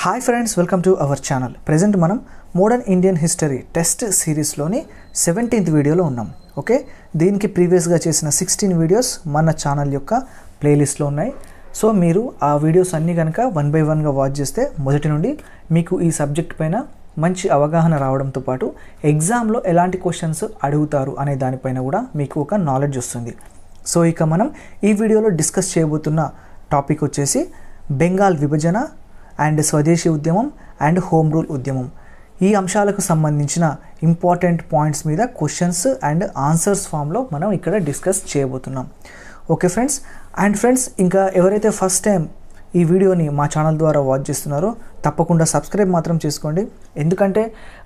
Hi friends, welcome to our channel. Present మనం modern Indian history test సిరీస్లోని 17th వీడియోలో ఉన్నాం. ఓకే, దీనికి ప్రీవియస్గా చేసిన 16 వీడియోస్ మన ఛానల్ యొక్క ప్లేలిస్ట్లో ఉన్నాయి. సో మీరు ఆ వీడియోస్ అన్నీ కనుక 1 by 1గా వాచ్ చేస్తే మొదటి నుండి మీకు ఈ సబ్జెక్ట్ పైన మంచి అవగాహన రావడంతో పాటు ఎగ్జామ్లో ఎలాంటి క్వశ్చన్స్ అడుగుతారు అనే దానిపైన కూడా మీకు ఒక నాలెడ్జ్ వస్తుంది. సో ఇక మనం ఈ వీడియోలో డిస్కస్ చేయబోతున్న టాపిక్ వచ్చేసి బెంగాల్ విభజన అండ్ స్వదేశీ ఉద్యమం అండ్ హోమ్ రూల్ ఉద్యమం. ఈ అంశాలకు సంబంధించిన ఇంపార్టెంట్ పాయింట్స్ మీద క్వశ్చన్స్ అండ్ ఆన్సర్స్ ఫామ్లో మనం ఇక్కడ డిస్కస్ చేయబోతున్నాం. ఓకే ఫ్రెండ్స్, అండ్ ఫ్రెండ్స్ ఇంకా ఎవరైతే ఫస్ట్ టైం ఈ వీడియోని మా ఛానల్ ద్వారా వాచ్ చేస్తున్నారో తప్పకుండా సబ్స్క్రైబ్ మాత్రం చేసుకోండి. ఎందుకంటే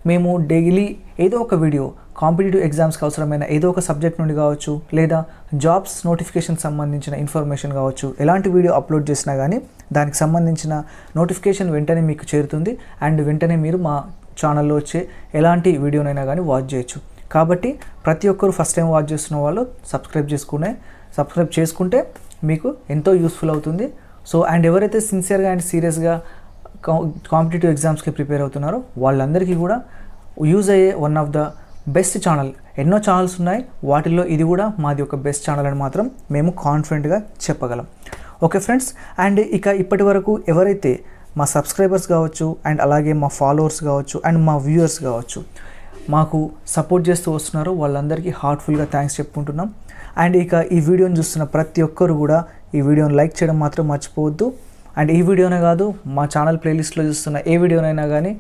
మేము డైలీ ఏదో ఒక వీడియో కాంపిటేటివ్ ఎగ్జామ్స్కి అవసరమైన ఏదో ఒక సబ్జెక్ట్ నుండి కావచ్చు, లేదా జాబ్స్ నోటిఫికేషన్ సంబంధించిన ఇన్ఫర్మేషన్ కావచ్చు, ఎలాంటి వీడియో అప్లోడ్ చేసినా కానీ దానికి సంబంధించిన నోటిఫికేషన్ వెంటనే మీకు చేరుతుంది. అండ్ వెంటనే మీరు మా ఛానల్లో వచ్చే ఎలాంటి వీడియోనైనా కానీ వాచ్ చేయొచ్చు. కాబట్టి ప్రతి ఒక్కరు ఫస్ట్ టైం వాచ్ చేస్తున్న వాళ్ళు సబ్స్క్రైబ్ చేసుకుంటే మీకు ఎంతో యూస్ఫుల్ అవుతుంది. సో అండ్ ఎవరైతే సిన్సియర్గా అండ్ సీరియస్గా కాంపిటేటివ్ ఎగ్జామ్స్కి ప్రిపేర్ అవుతున్నారో వాళ్ళందరికీ కూడా యూజ్ అయ్యే one of the best channel. ఎన్నో ఛానల్స్ ఉన్నాయి, వాటిల్లో ఇది కూడా మాది ఒక బెస్ట్ ఛానల్ అని మాత్రం మేము కాన్ఫిడెంట్గా చెప్పగలం. ఓకే ఫ్రెండ్స్, అండ్ ఇక ఇప్పటి వరకు ఎవరైతే మా సబ్స్క్రైబర్స్ కావచ్చు, అండ్ అలాగే మా ఫాలోవర్స్ కావచ్చు, అండ్ మా వ్యూయర్స్ కావచ్చు మాకు సపోర్ట్ చేస్తూ వస్తున్నారో వాళ్ళందరికీ హార్ట్ఫుల్గా థ్యాంక్స్ చెప్పుకుంటున్నాం. అండ్ ఇక ఈ వీడియోని చూస్తున్న ప్రతి ఒక్కరు కూడా ఈ వీడియోని లైక్ చేయడం మాత్రం మర్చిపోవద్దు. అండ్ ఈ వీడియోనే కాదు, మా ఛానల్ ప్లేలిస్ట్లో చూస్తున్న ఏ వీడియోనైనా కానీ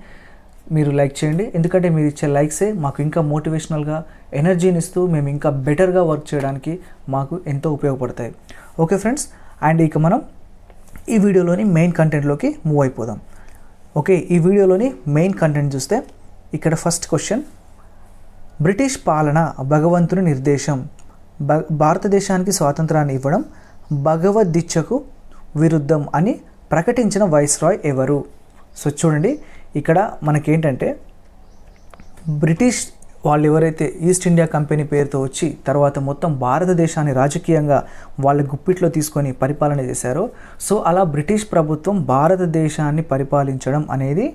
మీరు లైక్ చేయండి. ఎందుకంటే మీరు ఇచ్చే లైక్సే మాకు ఇంకా మోటివేషనల్గా ఎనర్జీని ఇస్తూ మేము ఇంకా బెటర్గా వర్క్ చేయడానికి మాకు ఎంతో ఉపయోగపడతాయి. ఓకే ఫ్రెండ్స్, అండ్ ఇక మనం ఈ వీడియోలోని మెయిన్ కంటెంట్లోకి మూవ్ అయిపోదాం. ఓకే, ఈ వీడియోలోని మెయిన్ కంటెంట్ చూస్తే ఇక్కడ ఫస్ట్ క్వశ్చన్, బ్రిటిష్ పాలన భగవంతుని నిర్దేశం, భారతదేశానికి స్వాతంత్రాన్ని ఇవ్వడం భగవద్గీతకు విరుద్ధం అని ప్రకటించిన వైస్రాయ్ ఎవరు? సో చూడండి, ఇక్కడ మనకేంటంటే బ్రిటిష్ వాళ్ళు ఎవరైతే ఈస్ట్ ఇండియా కంపెనీ పేరుతో వచ్చి తర్వాత మొత్తం భారతదేశాన్ని రాజకీయంగా వాళ్ళ గుప్పిట్లో తీసుకొని పరిపాలన చేశారో, సో అలా బ్రిటిష్ ప్రభుత్వం భారతదేశాన్ని పరిపాలించడం అనేది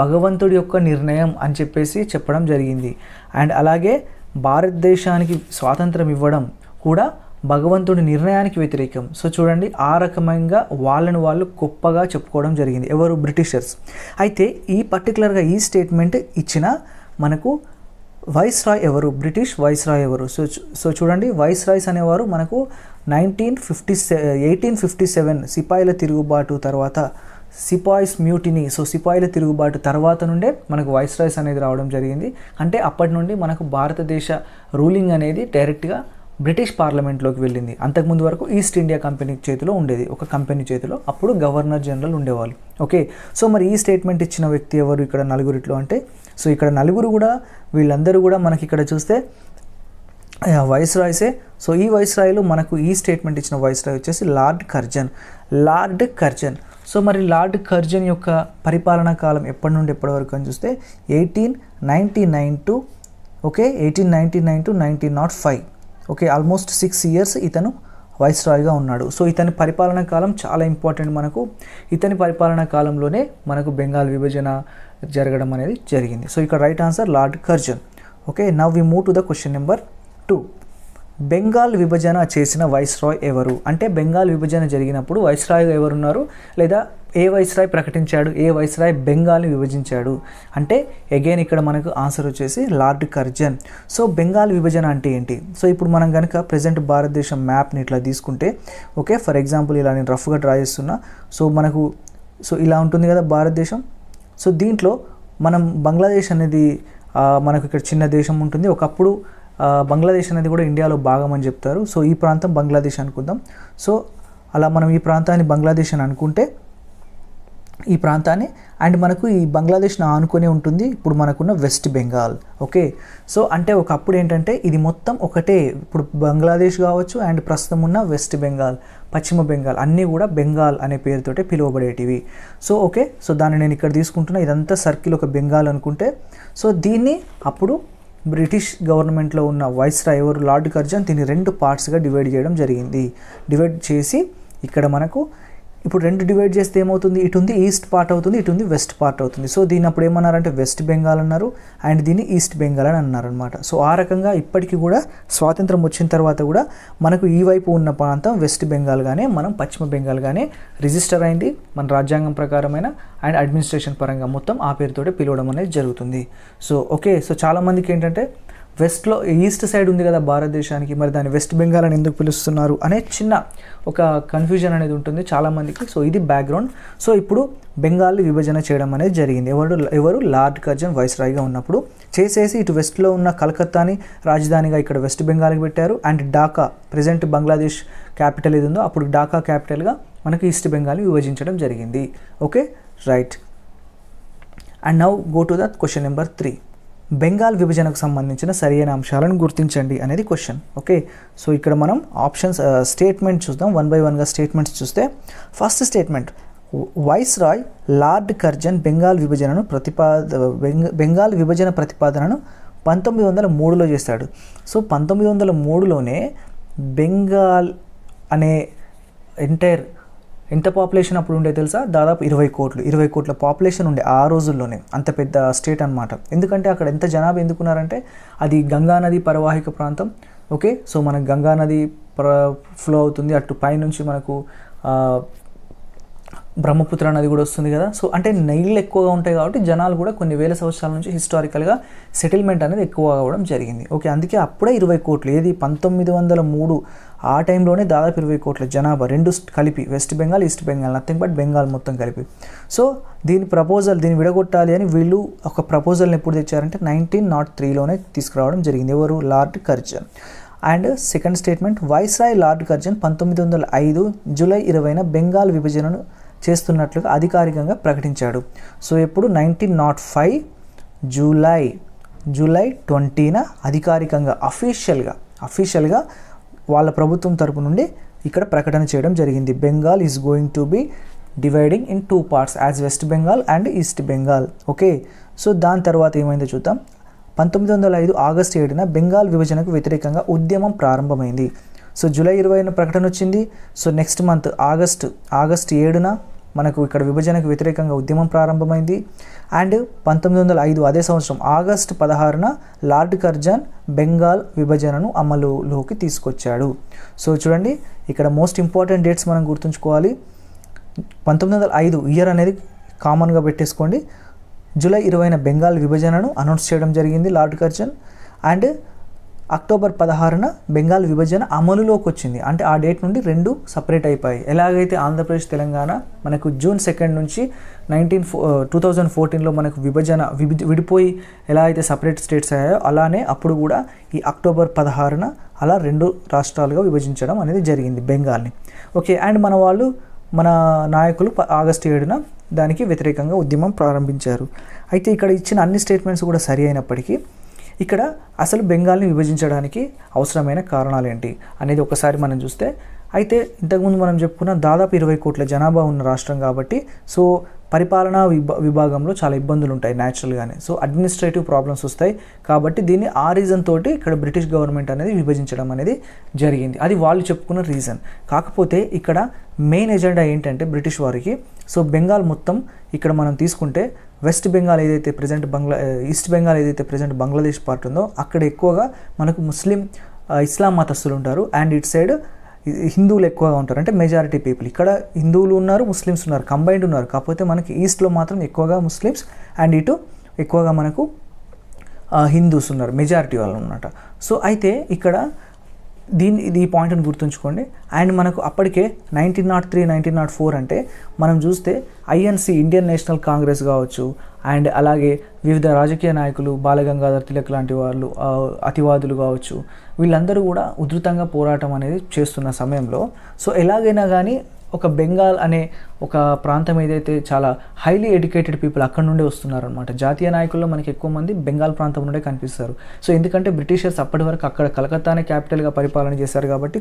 భగవంతుడి యొక్క నిర్ణయం అని చెప్పడం జరిగింది. అండ్ అలాగే భారతదేశానికి స్వాతంత్రం ఇవ్వడం కూడా భగవంతుడి నిర్ణయానికి వ్యతిరేకం. సో చూడండి, ఆ రకమంగా వాళ్ళని వాళ్ళు గొప్పగా చెప్పుకోవడం జరిగింది ఎవరు? బ్రిటిషర్స్. అయితే ఈ పర్టికులర్గా ఈ స్టేట్మెంట్ ఇచ్చిన మనకు వైస్రాయ్ ఎవరు? బ్రిటిష్ వైస్రాయ్ ఎవరు? సో చూడండి, వైస్రాయ్స్ అనేవారు మనకు 1857 సిపాయిల తిరుగుబాటు తర్వాత, సిపాయిస్ మ్యూటినీ, సో సిపాయిల తిరుగుబాటు తర్వాత నుండే మనకు వైస్రాయ్స్ అనేది రావడం జరిగింది. అంటే అప్పటి నుండి మనకు భారతదేశ రూలింగ్ అనేది డైరెక్ట్గా బ్రిటిష్ పార్లమెంట్లోకి వెళ్ళింది. అంతకుముందు వరకు ఈస్ట్ ఇండియా కంపెనీ చేతిలో ఉండేది, ఒక కంపెనీ చేతిలో. అప్పుడు గవర్నర్ జనరల్ ఉండేవాళ్ళు. ఓకే, సో మరి ఈ స్టేట్మెంట్ ఇచ్చిన వ్యక్తి ఎవరు ఇక్కడ నలుగురిట్లో అంటే? సో ఇక్కడ నలుగురు కూడా, వీళ్ళందరూ కూడా మనకి ఇక్కడ చూస్తే వైస్రాయ్సే. సో ఈ వైస్రాయ్లో మనకు ఈ స్టేట్మెంట్ ఇచ్చిన వైస్రాయ్ వచ్చేసి లార్డ్ కర్జన్. సో మరి లార్డ్ కర్జన్ యొక్క పరిపాలనా కాలం ఎప్పటి నుండి ఎప్పటి వరకు అని చూస్తే 1899 to 1905. ఓకే, ఆల్మోస్ట్ 6 years ఇతను వైస్రాయ్గా ఉన్నాడు. సో ఇతని పరిపాలనా కాలం చాలా ఇంపార్టెంట్ మనకు. ఇతని పరిపాలనా కాలంలోనే మనకు బెంగాల్ విభజన జరగడం అనేది జరిగింది. సో ఇక్కడ right answer Lord Curzon. Okay, now we move to the question number 2. Bengal విభజన చేసిన వైస్రాయ్ ఎవరు? అంటే బెంగాల్ విభజన జరిగినప్పుడు వైస్రాయ్ ఎవరున్నారు, లేదా ఏ వైస్రాయ్ ప్రకటించాడు, ఏ వైస్రాయ్ బెంగాల్ని విభజించాడు అంటే అగైన్ ఇక్కడ మనకు ఆన్సర్ వచ్చేసి లార్డ్ కర్జన్. సో బెంగాల్ విభజన అంటే ఏంటి? సో ఇప్పుడు మనం కనుక ప్రజెంట్ భారతదేశం మ్యాప్ని ఇట్లా తీసుకుంటే, ఓకే ఫర్ ఎగ్జాంపుల్ ఇలా నేను రఫ్గా డ్రా చేస్తున్నా. సో మనకు ఇలా ఉంటుంది కదా భారతదేశం. సో దీంట్లో మనం బంగ్లాదేశ్ అనేది మనకు ఇక్కడ చిన్న దేశం ఉంటుంది. ఒకప్పుడు బంగ్లాదేశ్ అనేది కూడా ఇండియాలో భాగం అని చెప్తారు. సో ఈ ప్రాంతం బంగ్లాదేశ్ అనుకుందాం. సో అలా మనం ఈ ప్రాంతాన్ని బంగ్లాదేశ్ అని అనుకుంటే, ఈ ప్రాంతాన్ని అండ్ మనకు ఈ బంగ్లాదేశ్ని ఆనుకొని ఉంటుంది ఇప్పుడు మనకున్న వెస్ట్ బెంగాల్. ఓకే, సో అంటే ఒకప్పుడు ఏంటంటే ఇది మొత్తం ఒకటే. ఇప్పుడు బంగ్లాదేశ్ కావచ్చు అండ్ ప్రస్తుతం ఉన్న వెస్ట్ బెంగాల్, పశ్చిమ బెంగాల్ అన్నీ కూడా బెంగాల్ అనే పేరుతోటే పిలువబడేటివి. సో ఓకే, సో దాన్ని నేను ఇక్కడ తీసుకుంటున్నా. ఇదంతా సర్కిల్ ఒక బెంగాల్ అనుకుంటే, సో దీన్ని అప్పుడు బ్రిటిష్ గవర్నమెంట్లో ఉన్న వైస్రాయ్ ఎవరు? Lord Curzon. దీన్ని 2 పార్ట్స్గా డివైడ్ చేయడం జరిగింది. డివైడ్ చేసి ఇక్కడ మనకు ఇప్పుడు రెండు డివైడ్ చేస్తే ఏమవుతుంది, ఇటు ఉంది ఈస్ట్ పార్ట్ అవుతుంది, ఇటు ఉంది వెస్ట్ పార్ట్ అవుతుంది. సో దీని అప్పుడు ఏమన్నారంటే వెస్ట్ బెంగాల్ అన్నారు అండ్ దీన్ని ఈస్ట్ బెంగాల్ అని అన్నారనమాట. సో ఆ రకంగా ఇప్పటికీ కూడా స్వాతంత్రం వచ్చిన తర్వాత కూడా మనకు ఈ వైపు ఉన్న ప్రాంతం వెస్ట్ బెంగాల్గానే, మనం పశ్చిమ బెంగాల్గానే రిజిస్టర్ అయింది మన రాజ్యాంగం ప్రకారమైన అండ్ అడ్మినిస్ట్రేషన్ పరంగా మొత్తం ఆ పేరుతోటే పిలవడం అనేది జరుగుతుంది. సో ఓకే, సో చాలామందికి ఏంటంటే వెస్ట్లో ఈస్ట్ సైడ్ ఉంది కదా భారతదేశానికి, మరి దాన్ని వెస్ట్ బెంగాల్ అని ఎందుకు పిలుస్తున్నారు అనే చిన్న ఒక కన్ఫ్యూజన్ అనేది ఉంటుంది చాలామందికి. సో ఇది బ్యాక్గ్రౌండ్. సో ఇప్పుడు బెంగాల్ విభజన చేయడం అనేది జరిగింది. ఎవరు లార్డ్ కర్జన్ వైస్రాయ్గా ఉన్నప్పుడు చేసేసి ఇటు వెస్ట్లో ఉన్న కలకత్తాని రాజధానిగా ఇక్కడ వెస్ట్ బెంగాల్కి పెట్టారు and Dhaka present Bangladesh capital ఏది ఉందో అప్పుడు ఢాకా క్యాపిటల్గా మనకి ఈస్ట్ బెంగాల్ని విభజించడం జరిగింది. Okay right. And now go to the question number 3. Bengal విభజనకు సంబంధించిన సరైన అంశాలను గుర్తించండి అనేది క్వశ్చన్. ఓకే, సో ఇక్కడ మనం ఆప్షన్స్ స్టేట్మెంట్ చూద్దాం. 1 by 1గా స్టేట్మెంట్స్ చూస్తే first statement, viceroy lord Curzon Bengal విభజన ప్రతిపాదనను 1903లో చేశాడు. సో 1903లోనే బెంగాల్ అనే ఎంత పాపులేషన్ అప్పుడు ఉండే తెలుసా, దాదాపు 20 కోట్ల పాపులేషన్ ఉండే ఆ రోజుల్లోనే. అంత పెద్ద స్టేట్ అనమాట. ఎందుకంటే అక్కడ ఎంత జనాభా ఎందుకున్నారంటే అది గంగానది పరివాహిక ప్రాంతం. ఓకే, సో మనకు గంగానది ఫ్లో అవుతుంది, అటు పైనుంచి మనకు బ్రహ్మపుత్ర నది కూడా వస్తుంది కదా. సో అంటే నీళ్ళు ఎక్కువగా ఉంటాయి కాబట్టి జనాలు కూడా కొన్ని వేల సంవత్సరాల నుంచి హిస్టారికల్గా సెటిల్మెంట్ అనేది ఎక్కువ అవ్వడం జరిగింది. ఓకే, అందుకే అప్పుడే 20 కోట్లు, ఏది 1903 ఆ టైంలోనే దాదాపు 20 కోట్ల జనాభా రెండు కలిపి, west Bengal east Bengal nothing but Bengal మొత్తం కలిపి. సో దీన్ని విడగొట్టాలి అని వీళ్ళు ఒక ప్రపోజల్ని ఎప్పుడు తెచ్చారంటే 1903లోనే తీసుకురావడం జరిగింది. ఎవరు, lord Curzon. And second statement, viceroy lord Curzon 1905 July 20న బెంగాల్ విభజనను చేస్తున్నట్లుగా అధికారికంగా ప్రకటించాడు. సో ఎప్పుడు 1905 జూలై 20న అధికారికంగా అఫీషియల్గా వాళ్ళ ప్రభుత్వం తరపు నుండి ఇక్కడ ప్రకటన చేయడం జరిగింది. Bengal is going to be dividing in 2 parts as west Bengal and east Bengal. Okay, so దాని తర్వాత ఏమైందో చూద్దాం. 1905 ఆగస్టు 7న బెంగాల్ విభజనకు వ్యతిరేకంగా ఉద్యమం ప్రారంభమైంది. సో జూలై 20న ప్రకటన వచ్చింది. సో నెక్స్ట్ మంత్ ఆగస్టు 7న మనకు ఇక్కడ విభజనకు వ్యతిరేకంగా ఉద్యమం ప్రారంభమైంది. అండ్ 1905 అదే సంవత్సరం ఆగస్టు 16న లార్డ్ కర్జన్ బెంగాల్ విభజనను అమలులోకి తీసుకొచ్చాడు. సో చూడండి ఇక్కడ మోస్ట్ ఇంపార్టెంట్ డేట్స్ మనం గుర్తుంచుకోవాలి. 1905 ఇయర్ అనేది కామన్గా పెట్టేసుకోండి. జూలై 20న బెంగాల్ విభజనను అనౌన్స్ చేయడం జరిగింది లార్డ్ కర్జన్. అండ్ అక్టోబర్ 16న బెంగాల్ విభజన అమలులోకి వచ్చింది. అంటే ఆ డేట్ నుండి రెండు సపరేట్ అయిపోయాయి. ఎలాగైతే ఆంధ్రప్రదేశ్ తెలంగాణ మనకు జూన్ 2 నుంచి 2014లో మనకు విడిపోయి ఎలా అయితే సపరేట్ స్టేట్స్ అయ్యాయో అలానే అప్పుడు కూడా ఈ అక్టోబర్ 16న అలా రెండు రాష్ట్రాలుగా విభజించడం అనేది జరిగింది బెంగాల్ని. ఓకే, అండ్ మన నాయకులు ఆగస్టు 7న దానికి వ్యతిరేకంగా ఉద్యమం ప్రారంభించారు. అయితే ఇక్కడ ఇచ్చిన అన్ని స్టేట్మెంట్స్ కూడా సరి అయినప్పటికీ ఇక్కడ అసలు బెంగాల్ని విభజించడానికి అవసరమైన కారణాలు ఏంటి అనేది ఒకసారి మనం చూస్తే, అయితే ఇంతకుముందు మనం చెప్పుకున్న దాదాపు 20 కోట్ల జనాభా ఉన్న రాష్ట్రం కాబట్టి సో పరిపాలనా విభాగంలో చాలా ఇబ్బందులు ఉంటాయి న్యాచురల్గానే. సో అడ్మినిస్ట్రేటివ్ ప్రాబ్లమ్స్ వస్తాయి కాబట్టి దీన్ని ఆ రీజన్ తోటి ఇక్కడ బ్రిటిష్ గవర్నమెంట్ అనేది విభజించడం అనేది జరిగింది. అది వాళ్ళు చెప్పుకున్న రీజన్. కాకపోతే ఇక్కడ మెయిన్ ఎజెండా ఏంటంటే బ్రిటిష్ వారికి, సో బెంగాల్ మొత్తం ఇక్కడ మనం తీసుకుంటే వెస్ట్ బెంగాల్ ఏదైతే ప్రజెంట్ ఈస్ట్ బెంగాల్ ఏదైతే ప్రజెంట్ బంగ్లాదేశ్ పార్ట్ ఉందో అక్కడ ఎక్కువగా మనకు ఇస్లాం మతస్థులు ఉంటారు అండ్ ఇట్ సైడ్ హిందువులు ఎక్కువగా ఉంటారు. అంటే మెజారిటీ పీపుల్ ఇక్కడ హిందువులు ఉన్నారు, ముస్లిమ్స్ ఉన్నారు, కంబైన్డ్ ఉన్నారు. కాకపోతే మనకి ఈస్ట్లో మాత్రం ఎక్కువగా ముస్లిమ్స్ అండ్ ఇటు ఎక్కువగా మనకు హిందూస్ ఉన్నారు, మెజారిటీ వాళ్ళు అన్నమాట. సో అయితే ఇక్కడ ఈ పాయింట్ని గుర్తుంచుకోండి. అండ్ మనకు అప్పటికే 1903, 1904 అంటే మనం చూస్తే ఐఎన్సి ఇండియన్ నేషనల్ కాంగ్రెస్ కావచ్చు అండ్ అలాగే వివిధ రాజకీయ నాయకులు బాలగంగాధర్ తిలక్ లాంటి వాళ్ళు, అతివాదులు కావచ్చు, వీళ్ళందరూ కూడా ఉధృతంగా పోరాటం అనేది చేస్తున్న సమయంలో సో ఎలాగైనా కానీ ఒక బెంగాల్ అనే ఒక ప్రాంతం ఏదైతే చాలా హైలీ ఎడ్యుకేటెడ్ పీపుల్ అక్కడ నుండే వస్తున్నారనమాట. జాతీయ నాయకుల్లో మనకి ఎక్కువ మంది బెంగాల్ ప్రాంతం నుండే కనిపిస్తారు. సో ఎందుకంటే బ్రిటిషర్స్ అప్పటి వరకు అక్కడ కలకత్తానే క్యాపిటల్గా పరిపాలన చేశారు కాబట్టి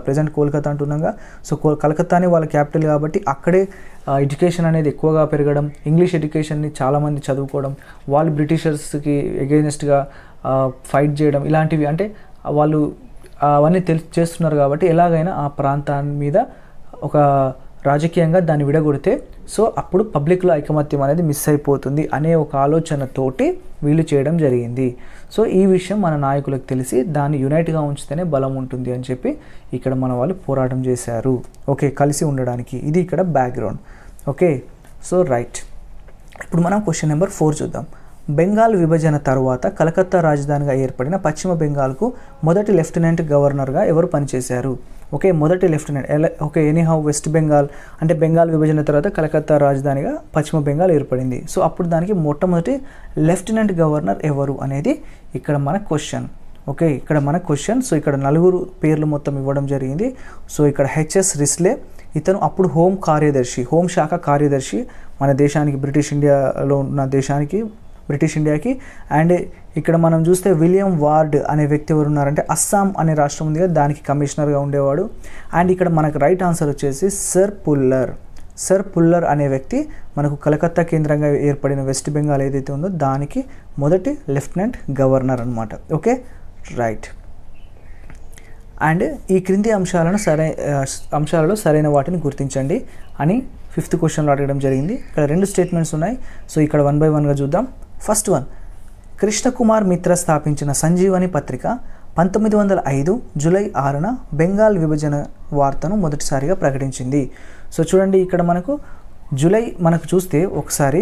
ప్రజెంట్ కోల్కతా అంటున్నాగా. సో కలకత్తానే వాళ్ళ క్యాపిటల్ కాబట్టి అక్కడే ఎడ్యుకేషన్ అనేది ఎక్కువగా పెరగడం, ఇంగ్లీష్ ఎడ్యుకేషన్ని చాలామంది చదువుకోవడం, వాళ్ళు బ్రిటిషర్స్కి ఎగెయిన్స్ట్గా ఫైట్ చేయడం, ఇలాంటివి అంటే వాళ్ళు అవన్నీ చేస్తున్నారు కాబట్టి ఎలాగైనా ఆ ప్రాంతాన్ని మీద ఒక రాజకీయంగా దాన్ని విడగొడితే సో అప్పుడు పబ్లిక్లో ఐకమత్యం అనేది మిస్ అయిపోతుంది అనే ఒక ఆలోచనతోటి వీళ్ళు చేయడం జరిగింది. సో ఈ విషయం మన నాయకులకు తెలిసి దాన్ని యునైట్గా ఉంచితేనే బలం ఉంటుంది అని చెప్పి ఇక్కడ మన వాళ్ళు పోరాటం చేశారు. ఓకే, కలిసి ఉండడానికి. ఇది ఇక్కడ బ్యాక్గ్రౌండ్. Okay, so right. ఇప్పుడు మనం క్వశ్చన్ నెంబర్ 4 చూద్దాం. బెంగాల్ విభజన తర్వాత కలకత్తా రాజధానిగా ఏర్పడిన పశ్చిమ బెంగాల్కు మొదటి లెఫ్టినెంట్ గవర్నర్గా ఎవరు పనిచేశారు? ఓకే, మొదటి lieutenant okay, anyhow west Bengal అంటే బెంగాల్ విభజన తర్వాత కలకత్తా రాజధానిగా పశ్చిమ బెంగాల్ ఏర్పడింది. సో అప్పుడు దానికి మొట్టమొదటి లెఫ్టినెంట్ గవర్నర్ ఎవరు అనేది ఇక్కడ మన క్వశ్చన్. ఓకే, ఇక్కడ మన క్వశ్చన్. సో ఇక్కడ 4 పేర్లు మొత్తం ఇవ్వడం జరిగింది. సో ఇక్కడ హెచ్ఎస్ రిస్లే, ఇతను అప్పుడు హోంశాఖ కార్యదర్శి మన దేశానికి, బ్రిటిష్ ఇండియాకి. అండ్ ఇక్కడ మనం చూస్తే విలియం వార్డ్ అనే వ్యక్తి ఎవరు ఉన్నారంటే అస్సాం అనే రాష్ట్రం ఉంది కదా, దానికి కమిషనర్గా ఉండేవాడు. అండ్ ఇక్కడ మనకు రైట్ ఆన్సర్ వచ్చేసి సర్ పుల్లర్ అనే వ్యక్తి మనకు కలకత్తా కేంద్రంగా ఏర్పడిన వెస్ట్ బెంగాల్ ఏదైతే ఉందో దానికి మొదటి లెఫ్టినెంట్ గవర్నర్ అనమాట. Okay, right. అండ్ ఈ క్రింది అంశాలలో సరైన వాటిని గుర్తించండి అని 5th క్వశ్చన్లో అడగడం జరిగింది. ఇక్కడ 2 స్టేట్మెంట్స్ ఉన్నాయి. సో ఇక్కడ 1 by 1గా చూద్దాం. ఫస్ట్ వన్, కృష్ణకుమార్ మిత్ర స్థాపించిన సంజీవని పత్రిక 1905 జూలై 6న బెంగాల్ విభజన వార్తను మొదటిసారిగా ప్రకటించింది. సో చూడండి ఇక్కడ మనకు చూస్తే ఒకసారి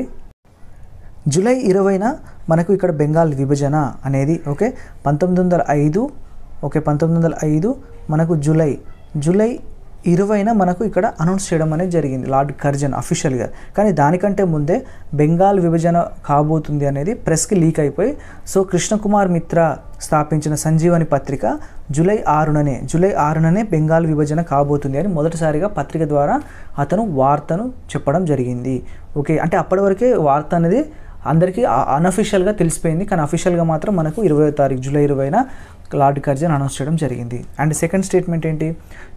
జూలై 20న మనకు ఇక్కడ బెంగాల్ విభజన అనేది 1905 మనకు జూలై 20న మనకు ఇక్కడ అనౌన్స్ చేయడం అనేది జరిగింది లార్డ్ కర్జన్ అఫీషియల్గా. కానీ దానికంటే ముందే బెంగాల్ విభజన కాబోతుంది అనేది ప్రెస్కి లీక్ అయిపోయి సో కృష్ణకుమార్ మిత్ర స్థాపించిన సంజీవని పత్రిక జూలై 6ననే బెంగాల్ విభజన కాబోతుంది అని మొదటిసారిగా పత్రిక ద్వారా అతను వార్తను చెప్పడం జరిగింది. ఓకే, అంటే అప్పటి వరకే వార్త అనేది అందరికీ అన్అఫీషియల్గా తెలిసిపోయింది. కానీ అఫీషియల్గా మాత్రం మనకు 20వ తారీఖు జూలై 20న లార్డ్ కర్జన్ అనౌన్స్ చేయడం జరిగింది. అండ్ సెకండ్ స్టేట్మెంట్ ఏంటి?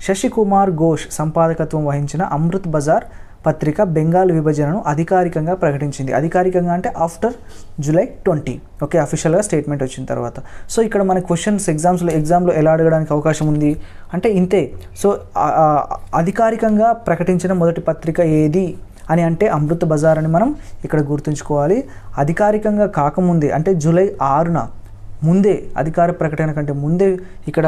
శశికుమార్ ఘోష్ సంపాదకత్వం వహించిన అమృత్ బజార్ పత్రిక బెంగాల్ విభజనను అధికారికంగా ప్రకటించింది. అధికారికంగా అంటే ఆఫ్టర్ జూలై 20. ఓకే, అఫీషియల్గా స్టేట్మెంట్ వచ్చిన తర్వాత. సో ఇక్కడ మన క్వశ్చన్స్ ఎగ్జామ్లో ఎలా అడగడానికి అవకాశం ఉంది అంటే ఇంతే. సో అధికారికంగా ప్రకటించిన మొదటి పత్రిక ఏది అని అంటే అమృత్ బజార్ అని మనం ఇక్కడ గుర్తుంచుకోవాలి. అధికారికంగా కాకముందే అంటే జూలై 6న ముందే, అధికార ప్రకటన కంటే ముందే ఇక్కడ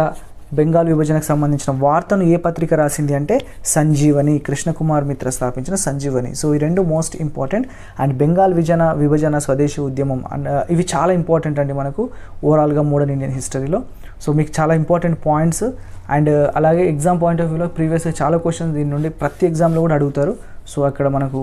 బెంగాల్ విభజనకు సంబంధించిన వార్తను ఏ పత్రిక రాసింది అంటే సంజీవని, కృష్ణకుమార్ మిత్ర స్థాపించిన సంజీవని. సో ఈ 2 మోస్ట్ ఇంపార్టెంట్. అండ్ బెంగాల్ విభజన స్వదేశీ ఉద్యమం అండ్ ఇవి చాలా ఇంపార్టెంట్ అండి మనకు ఓవరాల్గా మోడర్న్ ఇండియన్ హిస్టరీలో. సో మీకు చాలా ఇంపార్టెంట్ పాయింట్స్. అండ్ అలాగే ఎగ్జామ్ పాయింట్ ఆఫ్ వ్యూలో ప్రీవియస్గా చాలా క్వశ్చన్స్ దీని నుండి ప్రతి ఎగ్జామ్లో కూడా అడుగుతారు. సో అక్కడ మనకు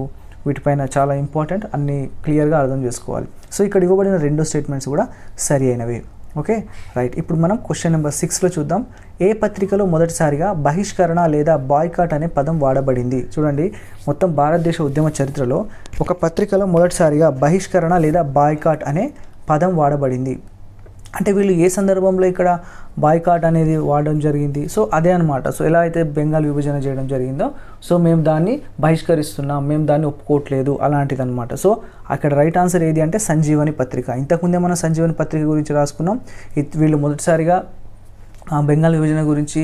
వీటిపైన చాలా ఇంపార్టెంట్, అన్ని క్లియర్గా అర్థం చేసుకోవాలి. సో ఇక్కడ ఇవ్వబడిన 2 స్టేట్మెంట్స్ కూడా సరి అయినవి. Okay, right. ఇప్పుడు మనం క్వశ్చన్ నెంబర్ 6లో చూద్దాం. ఏ పత్రికలో మొదటిసారిగా బహిష్కరణ లేదా బాయ్కాట్ అనే పదం వాడబడింది? చూడండి, మొత్తం భారతదేశ ఉద్యమ చరిత్రలో ఒక పత్రికలో మొదటిసారిగా బహిష్కరణ లేదా బాయ్కాట్ అనే పదం వాడబడింది. అంటే వీళ్ళు ఏ సందర్భంలో ఇక్కడ బాయ్కాట్ అనేది వాడడం జరిగింది? సో అదే అనమాట. సో ఎలా అయితే బెంగాల్ విభజన చేయడం జరిగిందో సో మేము దాన్ని బహిష్కరిస్తున్నాం, మేము దాన్ని ఒప్పుకోవట్లేదు అలాంటిది అనమాట. సో అక్కడ రైట్ ఆన్సర్ ఏది అంటే సంజీవని పత్రిక. ఇంతకుముందే మనం సంజీవని పత్రిక గురించి రాసుకున్నాం. వీళ్ళు మొదటిసారిగా బెంగాల్ విభజన గురించి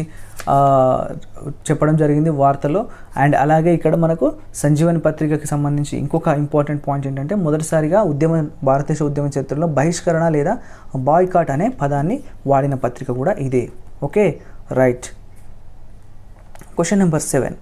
చెప్పడం జరిగింది వార్తలో. అండ్ అలాగే ఇక్కడ మనకు సంజీవని పత్రికకి సంబంధించి ఇంకొక ఇంపార్టెంట్ పాయింట్ ఏంటంటే మొదటిసారిగా భారతదేశ ఉద్యమ చరిత్రలో బహిష్కరణ లేదా బాయ్కాట్ అనే పదాన్ని వాడిన పత్రిక కూడా ఇదే. Okay, right. క్వశ్చన్ నెంబర్ 7,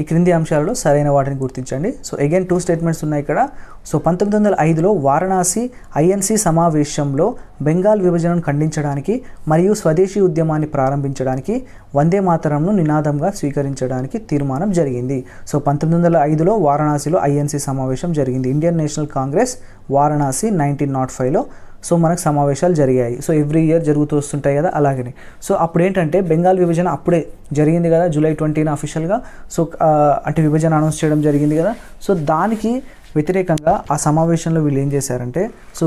ఈ క్రింది అంశాలలో సరైన వాటిని గుర్తించండి. సో అగైన్ 2 స్టేట్మెంట్స్ ఉన్నాయి ఇక్కడ. సో 1905లో వారణాసి ఐఎన్సి సమావేశంలో బెంగాల్ విభజనను ఖండించడానికి మరియు స్వదేశీ ఉద్యమాన్ని ప్రారంభించడానికి వందే మాతరంను నినాదంగా స్వీకరించడానికి తీర్మానం జరిగింది. సో 1905లో వారణాసిలో ఐఎన్సి సమావేశం జరిగింది. ఇండియన్ నేషనల్ కాంగ్రెస్ వారణాసి 1905లో సో మనకు సమావేశాలు జరిగాయి. సో ఎవ్రీ ఇయర్ జరుగుతూ వస్తుంటాయి కదా, అలాగనే. సో అప్పుడు ఏంటంటే బెంగాల్ విభజన అప్పుడే జరిగింది కదా, జూలై 20న అఫీషియల్గా. సో అంటే విభజన అనౌన్స్ చేయడం జరిగింది కదా. సో దానికి వ్యతిరేకంగా ఆ సమావేశంలో వీళ్ళు ఏం చేశారంటే సో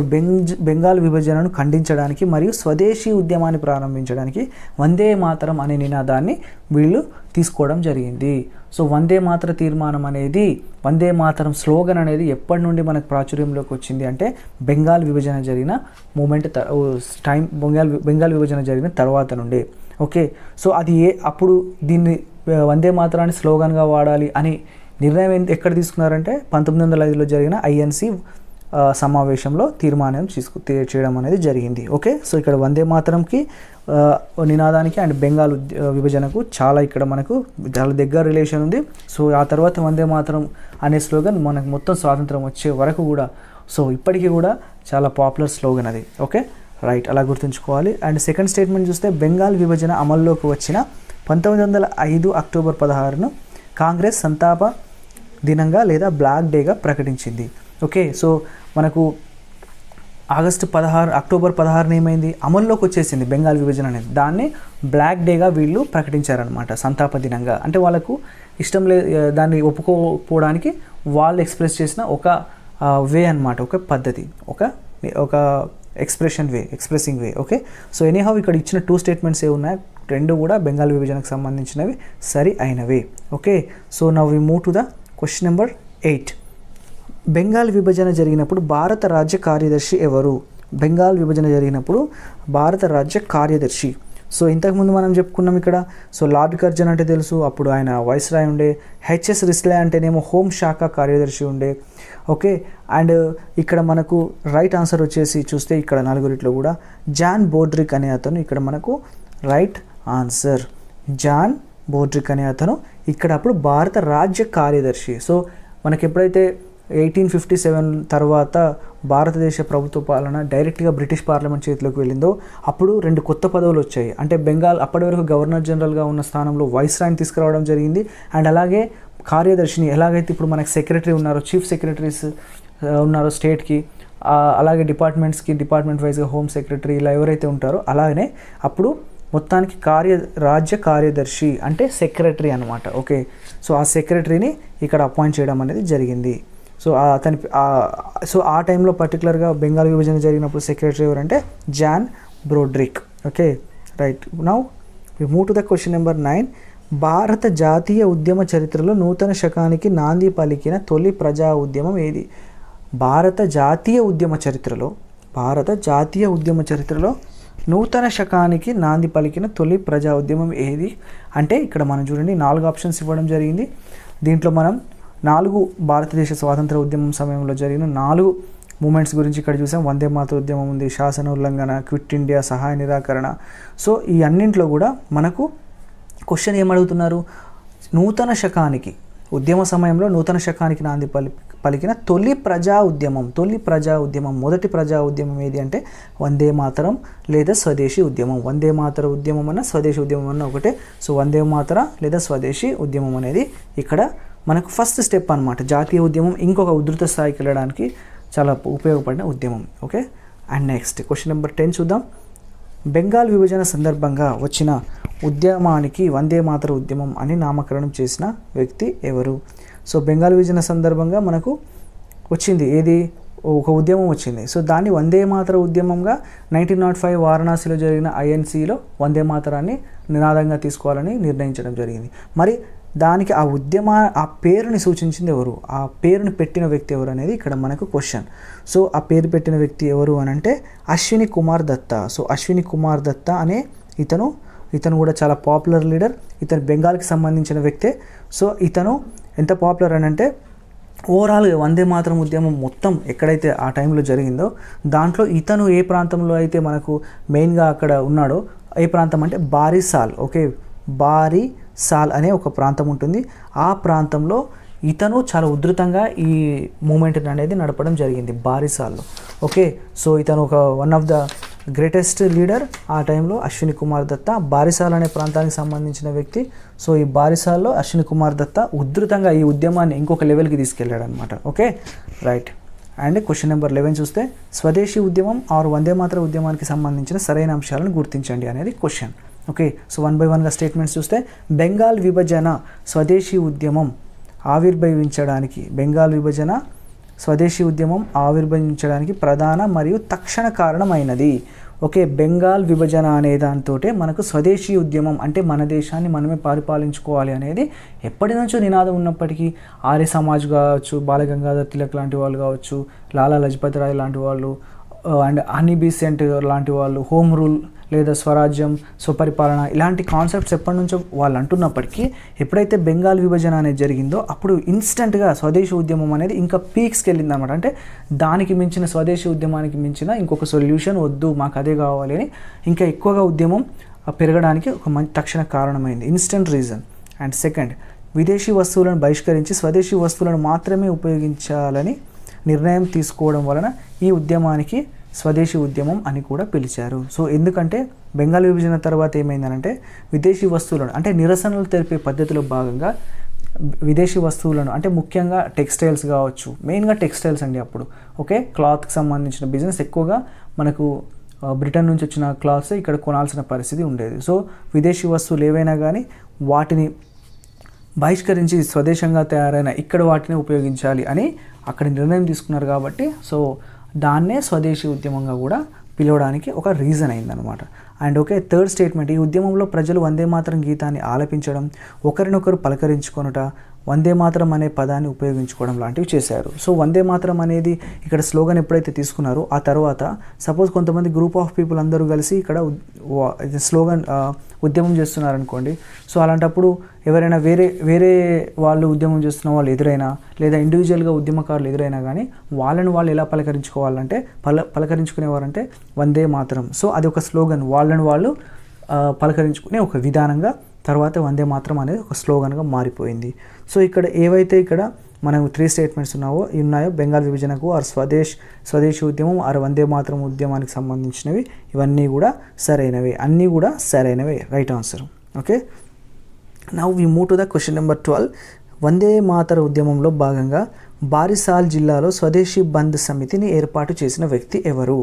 బెంగాల్ విభజనను ఖండించడానికి మరియు స్వదేశీ ఉద్యమాన్ని ప్రారంభించడానికి వందే మాతరం అనే నినాదాన్ని వీళ్ళు తీసుకోవడం జరిగింది. సో వందే మాతర తీర్మానం అనేది, వందే మాతరం స్లోగన్ అనేది ఎప్పటి నుండి మనకు ప్రాచుర్యంలోకి వచ్చింది అంటే బెంగాల్ విభజన జరిగిన మూమెంట్ బెంగాల్ విభజన జరిగిన తర్వాత నుండి. ఓకే, సో అది అప్పుడు దీన్ని వందే మాతరాన్ని స్లోగన్గా వాడాలి అని నిర్ణయం ఎక్కడ తీసుకున్నారంటే 1905లో జరిగిన ఐఎన్సి సమావేశంలో తీర్మానం చేయడం అనేది జరిగింది. ఓకే, సో ఇక్కడ వందే మాతరంకి నినాదానికి అండ్ బెంగాల్ విభజనకు చాలా ఇక్కడ మనకు చాలా దగ్గర రిలేషన్ ఉంది. సో ఆ తర్వాత వందే మాతరం అనే స్లోగన్ మనకు మొత్తం స్వాతంత్రం వచ్చే వరకు కూడా సో ఇప్పటికీ కూడా చాలా పాపులర్ స్లోగన్ అది. ఓకే రైట్, అలా గుర్తుంచుకోవాలి. అండ్ సెకండ్ స్టేట్మెంట్ చూస్తే బెంగాల్ విభజన అమల్లోకి వచ్చిన 1905 అక్టోబర్ 16ను కాంగ్రెస్ సంతాప దినంగా లేదా బ్లాక్ డేగా ప్రకటించింది. ఓకే, సో మనకు అక్టోబర్ 16 ఏమైంది, అమల్లోకి వచ్చేసింది బెంగాల్ విభజన అనేది. దాన్ని బ్లాక్ డేగా వీళ్ళు ప్రకటించారనమాట, సంతాప దినంగా. అంటే వాళ్ళకు ఇష్టం దాన్ని ఒప్పుకోకపోవడానికి వాళ్ళు ఎక్స్ప్రెస్ చేసిన ఒక వే అనమాట, ఒక పద్ధతి, ఒక ఎక్స్ప్రెసింగ్ వే. ఓకే, సో ఎనీహౌ ఇక్కడ ఇచ్చిన 2 స్టేట్మెంట్స్ ఏ ఉన్నాయి, రెండు కూడా బెంగాల్ విభజనకు సంబంధించినవి సరి అయినవి. Okay, so now we move to the question number 8. Bengal విభజన జరిగినప్పుడు భారత రాజ్య కార్యదర్శి ఎవరు? బెంగాల్ విభజన జరిగినప్పుడు భారత రాజ్య కార్యదర్శి. సో ఇంతకుముందు మనం చెప్పుకున్నాం ఇక్కడ. సో లార్డ్ కర్జన్ అంటే తెలుసు, అప్పుడు ఆయన వైస్రాయ్ ఉండే. హెచ్ఎస్ రిస్లే అంటేనేమో హోంశాఖ కార్యదర్శి ఉండే. ఓకే, అండ్ ఇక్కడ మనకు రైట్ ఆన్సర్ వచ్చేసి చూస్తే ఇక్కడ నలుగురిట్లో కూడా జాన్ బోడ్రిక్ అనే అతను ఇక్కడ మనకు రైట్ ఆన్సర్. జాన్ బోడ్రిక్ అనే అతను ఇక్కడ అప్పుడు భారత రాజ్య కార్యదర్శి. సో మనకి ఎప్పుడైతే 1857 తర్వాత భారతదేశ ప్రభుత్వ పాలన డైరెక్ట్గా బ్రిటిష్ పార్లమెంట్ చేతిలోకి వెళ్ళిందో అప్పుడు 2 కొత్త పదవులు వచ్చాయి. అంటే బెంగాల్ అప్పటి వరకు గవర్నర్ జనరల్గా ఉన్న స్థానంలో వైస్రాయ్ని తీసుకురావడం జరిగింది. అండ్ అలాగే కార్యదర్శిని, ఎలాగైతే ఇప్పుడు మనకి సెక్రటరీ ఉన్నారో, చీఫ్ సెక్రటరీస్ ఉన్నారో స్టేట్కి, అలాగే డిపార్ట్మెంట్ వైజ్గా హోమ్ సెక్రటరీ ఇలా ఎవరైతే ఉంటారో అలాగనే అప్పుడు మొత్తానికి రాజ్య కార్యదర్శి అంటే సెక్రటరీ అనమాట. ఓకే, సో ఆ సెక్రటరీని ఇక్కడ అపాయింట్ చేయడం అనేది జరిగింది. సో ఆ టైంలో పర్టికులర్గా బెంగాల్ విభజన జరిగినప్పుడు సెక్రటరీ ఎవరంటే John Brodrick. Okay right, now we move to the question number 9. భారత జాతీయ ఉద్యమ చరిత్రలో నూతన శకానికి నాంది పలికిన తొలి ప్రజా ఉద్యమం ఏది? భారత జాతీయ ఉద్యమ చరిత్రలో నూతన శకానికి నాంది పలికిన తొలి ప్రజా ఉద్యమం ఏది అంటే ఇక్కడ మనం చూడండి 4 ఆప్షన్స్ ఇవ్వడం జరిగింది. దీంట్లో మనం 4 భారతదేశ స్వాతంత్ర ఉద్యమం సమయంలో జరిగిన 4 మూమెంట్స్ గురించి ఇక్కడ చూసాం. వందే మాతర ఉద్యమం ఉంది, శాసన ఉల్లంఘన, క్విట్ ఇండియా, సహాయ నిరాకరణ. సో ఈ అన్నింటిలో కూడా మనకు క్వశ్చన్ ఏమడుగుతున్నారు, నూతన శకానికి ఉద్యమ సమయంలో నూతన శకానికి నాంది పలికిన తొలి ప్రజా ఉద్యమం మొదటి ప్రజా ఉద్యమం ఏది అంటే వందే మాతరం లేదా స్వదేశీ ఉద్యమం. వందే మాతర ఉద్యమం అన్న స్వదేశీ ఉద్యమం అన్న ఒకటే. సో వందే మాతర లేదా స్వదేశీ ఉద్యమం అనేది ఇక్కడ మనకు ఫస్ట్ స్టెప్ అనమాట. జాతీయ ఉద్యమం ఇంకొక ఉధృత స్థాయికి వెళ్ళడానికి చాలా ఉపయోగపడిన ఉద్యమం. Okay, and next question number 10 చూద్దాం. బెంగాల్ విభజన సందర్భంగా వచ్చిన ఉద్యమానికి వందే మాతర ఉద్యమం అని నామకరణం చేసిన వ్యక్తి ఎవరు? సో బెంగాల్ విభజన సందర్భంగా మనకు వచ్చింది ఏది, ఒక ఉద్యమం వచ్చింది. సో దాన్ని వందే మాతర ఉద్యమంగా 1905 వారణాసిలో జరిగిన ఐఎన్సిలో వందే మాతరాన్ని నినాదంగా తీసుకోవాలని నిర్ణయించడం జరిగింది. మరి దానికి ఆ పేరుని సూచించింది ఎవరు, ఆ పేరుని పెట్టిన వ్యక్తి ఎవరు అనేది ఇక్కడ మనకు క్వశ్చన్. సో ఆ పేరు పెట్టిన వ్యక్తి ఎవరు అని అంటే అశ్విని కుమార్ దత్తా. సో అశ్విని కుమార్ దత్తా అనే ఇతను కూడా చాలా పాపులర్ లీడర్. ఇతను బెంగాల్కి సంబంధించిన వ్యక్తే. సో ఇతను ఎంత పాపులర్ అని అంటే ఓవరాల్గా వందే మాతరం ఉద్యమం మొత్తం ఎక్కడైతే ఆ టైంలో జరిగిందో దాంట్లో ఇతను ఏ ప్రాంతంలో అయితే మనకు మెయిన్గా అక్కడ ఉన్నాడో, ఏ ప్రాంతం అంటే బారిసాల్. ఓకే, బారిసాల్ అనే ఒక ప్రాంతం ఉంటుంది. ఆ ప్రాంతంలో ఇతను చాలా ఉధృతంగా ఈ మూమెంట్ అనేది నడపడం జరిగింది బారిసాల్లో. ఓకే, సో ఇతను ఒక one of the greatest leader ఆ టైంలో అశ్విని కుమార్ దత్తా. బారిసాల్ అనే ప్రాంతానికి సంబంధించిన వ్యక్తి. సో ఈ బారిసాల్లో అశ్విని కుమార్ దత్తా ఉధృతంగా ఈ ఉద్యమాన్ని ఇంకొక లెవెల్కి తీసుకెళ్ళాడు అనమాట. Okay right, and question number 11 చూస్తే స్వదేశీ ఉద్యమం ఆర్ వందే మాతర ఉద్యమానికి సంబంధించిన సరైన అంశాలను గుర్తించండి అనేది క్వశ్చన్. ఓకే, సో 1 by 1గా స్టేట్మెంట్స్ చూస్తే బెంగాల్ విభజన స్వదేశీ ఉద్యమం ఆవిర్భవించడానికి ప్రధాన మరియు తక్షణ కారణమైనది. ఓకే, బెంగాల్ విభజన అనే దాంతో మనకు స్వదేశీ ఉద్యమం అంటే మన దేశాన్ని మనమే పరిపాలించుకోవాలి అనేది ఎప్పటి నుంచో నినాదం ఉన్నప్పటికీ ఆర్య సమాజ్ కావచ్చు, బాలగంగాధర్ తిలక్ లాంటి వాళ్ళు కావచ్చు, లాలా లజపతి రాయ్ లాంటి వాళ్ళు, అండ్ హనీ బీసెంట్ లాంటి వాళ్ళు హోమ్ రూల్ లేదా స్వరాజ్యం స్వపరిపాలన ఇలాంటి కాన్సెప్ట్స్ ఎప్పటి నుంచో వాళ్ళు అంటున్నప్పటికీ ఎప్పుడైతే బెంగాల్ విభజన అనేది జరిగిందో అప్పుడు ఇన్స్టెంట్గా స్వదేశీ ఉద్యమం అనేది ఇంకా పీక్స్కి వెళ్ళింది అనమాట. అంటే దానికి మించిన స్వదేశీ ఉద్యమానికి మించిన ఇంకొక సొల్యూషన్ వద్దు, మాకు అదే కావాలి అని ఇంకా ఎక్కువగా ఉద్యమం పెరగడానికి ఒక మంచి తక్షణ కారణమైంది, ఇన్స్టెంట్ రీజన్. అండ్ సెకండ్, విదేశీ వస్తువులను బహిష్కరించి స్వదేశీ వస్తువులను మాత్రమే ఉపయోగించాలని నిర్ణయం తీసుకోవడం వలన ఈ ఉద్యమానికి స్వదేశీ ఉద్యమం అని కూడా పిలిచారు. సో ఎందుకంటే బెంగాల్ విభజన తర్వాత ఏమైందనంటే విదేశీ వస్తువులను అంటే నిరసనలు తెలిపే పద్ధతిలో భాగంగా విదేశీ వస్తువులను అంటే ముఖ్యంగా టెక్స్టైల్స్ కావచ్చు, మెయిన్గా టెక్స్టైల్స్ అండి అప్పుడు. ఓకే, క్లాత్కి సంబంధించిన బిజినెస్ ఎక్కువగా మనకు బ్రిటన్ నుంచి వచ్చిన క్లాత్స్ ఇక్కడ కొనాల్సిన పరిస్థితి ఉండేది. సో విదేశీ వస్తువులు ఏవైనా కానీ వాటిని బహిష్కరించి స్వదేశంగా తయారైన ఇక్కడ వాటిని ఉపయోగించాలి అని అక్కడ నిర్ణయం తీసుకున్నారు కాబట్టి సో దాన్నే స్వదేశీ ఉద్యమంగా కూడా పిలవడానికి ఒక రీజన్ అయిందనమాట. అండ్ ఓకే, థర్డ్ స్టేట్మెంట్, ఈ ఉద్యమంలో ప్రజలు వందే మాతరం గీతాన్ని ఆలపించడం, ఒకరినొకరు పలకరించుకొనుట, వందే మాతరం అనే పదాన్ని ఉపయోగించుకోవడం లాంటివి చేశారు. సో వందే మాతరం అనేది ఇక్కడ స్లోగన్ ఎప్పుడైతే తీసుకున్నారో ఆ తర్వాత సపోజ్ కొంతమంది గ్రూప్ ఆఫ్ పీపుల్ అందరూ కలిసి ఇక్కడ స్లోగన్ ఉద్యమం చేస్తున్నారనుకోండి. సో అలాంటప్పుడు ఎవరైనా వేరే వాళ్ళు ఉద్యమం చేస్తున్న వాళ్ళు ఎదురైనా లేదా ఇండివిజువల్గా ఉద్యమకారులు ఎదురైనా కానీ వాళ్ళని వాళ్ళు ఎలా పలకరించుకోవాలంటే పలకరించుకునేవారంటే వందే మాతరం. సో అది ఒక స్లోగన్, వాళ్ళని వాళ్ళు పలకరించుకునే ఒక విధానంగా తర్వాత వందే మాతరం అనేది ఒక స్లోగన్గా మారిపోయింది. సో ఇక్కడ ఏవైతే ఇక్కడ మనకు 3 స్టేట్మెంట్స్ ఉన్నాయో బెంగాల్ విభజనకు ఆర్ స్వదేశీ ఉద్యమం ఆర్ వందే మాతరం ఉద్యమానికి సంబంధించినవి ఇవన్నీ కూడా సరైనవే, అన్నీ కూడా సరైనవే, right answer. Okay, now we move to the question number 12. Vande Mataram ఉద్యమంలో భాగంగా బారిసాల్ జిల్లాలో స్వదేశీ బంద్ సమితిని ఏర్పాటు చేసిన వ్యక్తి ఎవరు?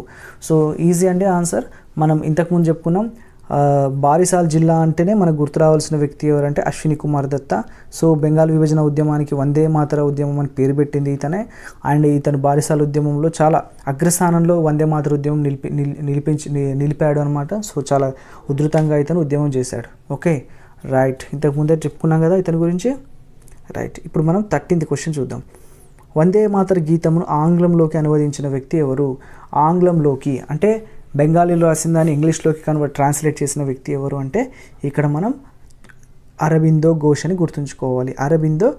సో ఈజీ అండి ఆన్సర్. మనం ఇంతకుముందు చెప్పుకున్నాం బారిసాల్ జిల్లా అంటేనే మనకు గుర్తు రావాల్సిన వ్యక్తి ఎవరంటే అశ్విని కుమార్ దత్తా. సో బెంగాల్ విభజన ఉద్యమానికి వందే మాతర ఉద్యమం అని పేరు పెట్టింది ఇతనే. అండ్ ఇతను బారిసాల్ ఉద్యమంలో చాలా అగ్రస్థానంలో వందే మాతర ఉద్యమం నిలిపాడు అనమాట. సో చాలా ఉధృతంగా ఇతను ఉద్యమం చేశాడు. ఓకే రైట్, ఇంతకుముందే చెప్పుకున్నాం కదా ఇతని గురించి. రైట్, ఇప్పుడు మనం 13th క్వశ్చన్ చూద్దాం. వందే మాతర గీతమును ఆంగ్లంలోకి అనువదించిన వ్యక్తి ఎవరు? ఆంగ్లంలోకి అంటే బెంగాలీలో రాసిన దాన్ని ఇంగ్లీష్లోకి ట్రాన్స్లేట్ చేసిన వ్యక్తి ఎవరు అంటే ఇక్కడ మనం అరబిందో ఘోష్ అని గుర్తుంచుకోవాలి. అరబిందో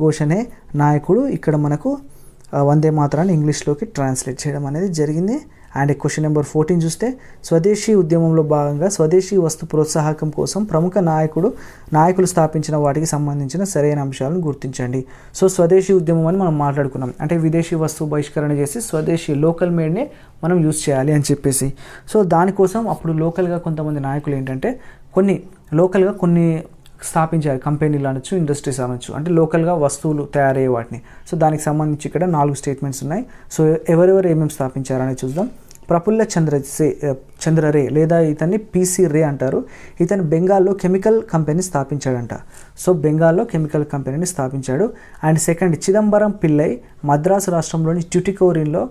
ఘోష్ అనే నాయకుడు ఇక్కడ మనకు వందే మాతరాన్ని ఇంగ్లీష్లోకి ట్రాన్స్లేట్ చేయడం అనేది జరిగింది. అండ్ క్వశ్చన్ నెంబర్ 14 చూస్తే స్వదేశీ ఉద్యమంలో భాగంగా స్వదేశీ వస్తు ప్రోత్సాహకం కోసం ప్రముఖ నాయకులు స్థాపించిన వాటికి సంబంధించిన సరైన అంశాలను గుర్తించండి. సో స్వదేశీ ఉద్యమం అని మనం మాట్లాడుకున్నాం, అంటే విదేశీ వస్తువు బహిష్కరణ చేసి స్వదేశీ లోకల్ మేడ్ని మనం యూజ్ చేయాలి అని చెప్పేసి. సో దానికోసం అప్పుడు లోకల్గా కొంతమంది నాయకులు ఏంటంటే కొన్ని స్థాపించారు, కంపెనీలు అనొచ్చు, ఇండస్ట్రీస్ అనొచ్చు, అంటే లోకల్గా వస్తువులు తయారయ్యే వాటిని. సో దానికి సంబంధించి ఇక్కడ 4 స్టేట్మెంట్స్ ఉన్నాయి. సో ఎవరెవరు ఏమేమి స్థాపించారనేది చూద్దాం. ప్రఫుల్ల చంద్ర రే లేదా ఇతన్ని పిసి రే అంటారు. ఇతను బెంగాల్లో కెమికల్ కంపెనీ స్థాపించాడంట. సో బెంగాల్లో కెమికల్ కంపెనీని స్థాపించాడు. అండ్ సెకండ్, చిదంబరం పిల్లై మద్రాసు రాష్ట్రంలోని ట్యుటికోరిన్లో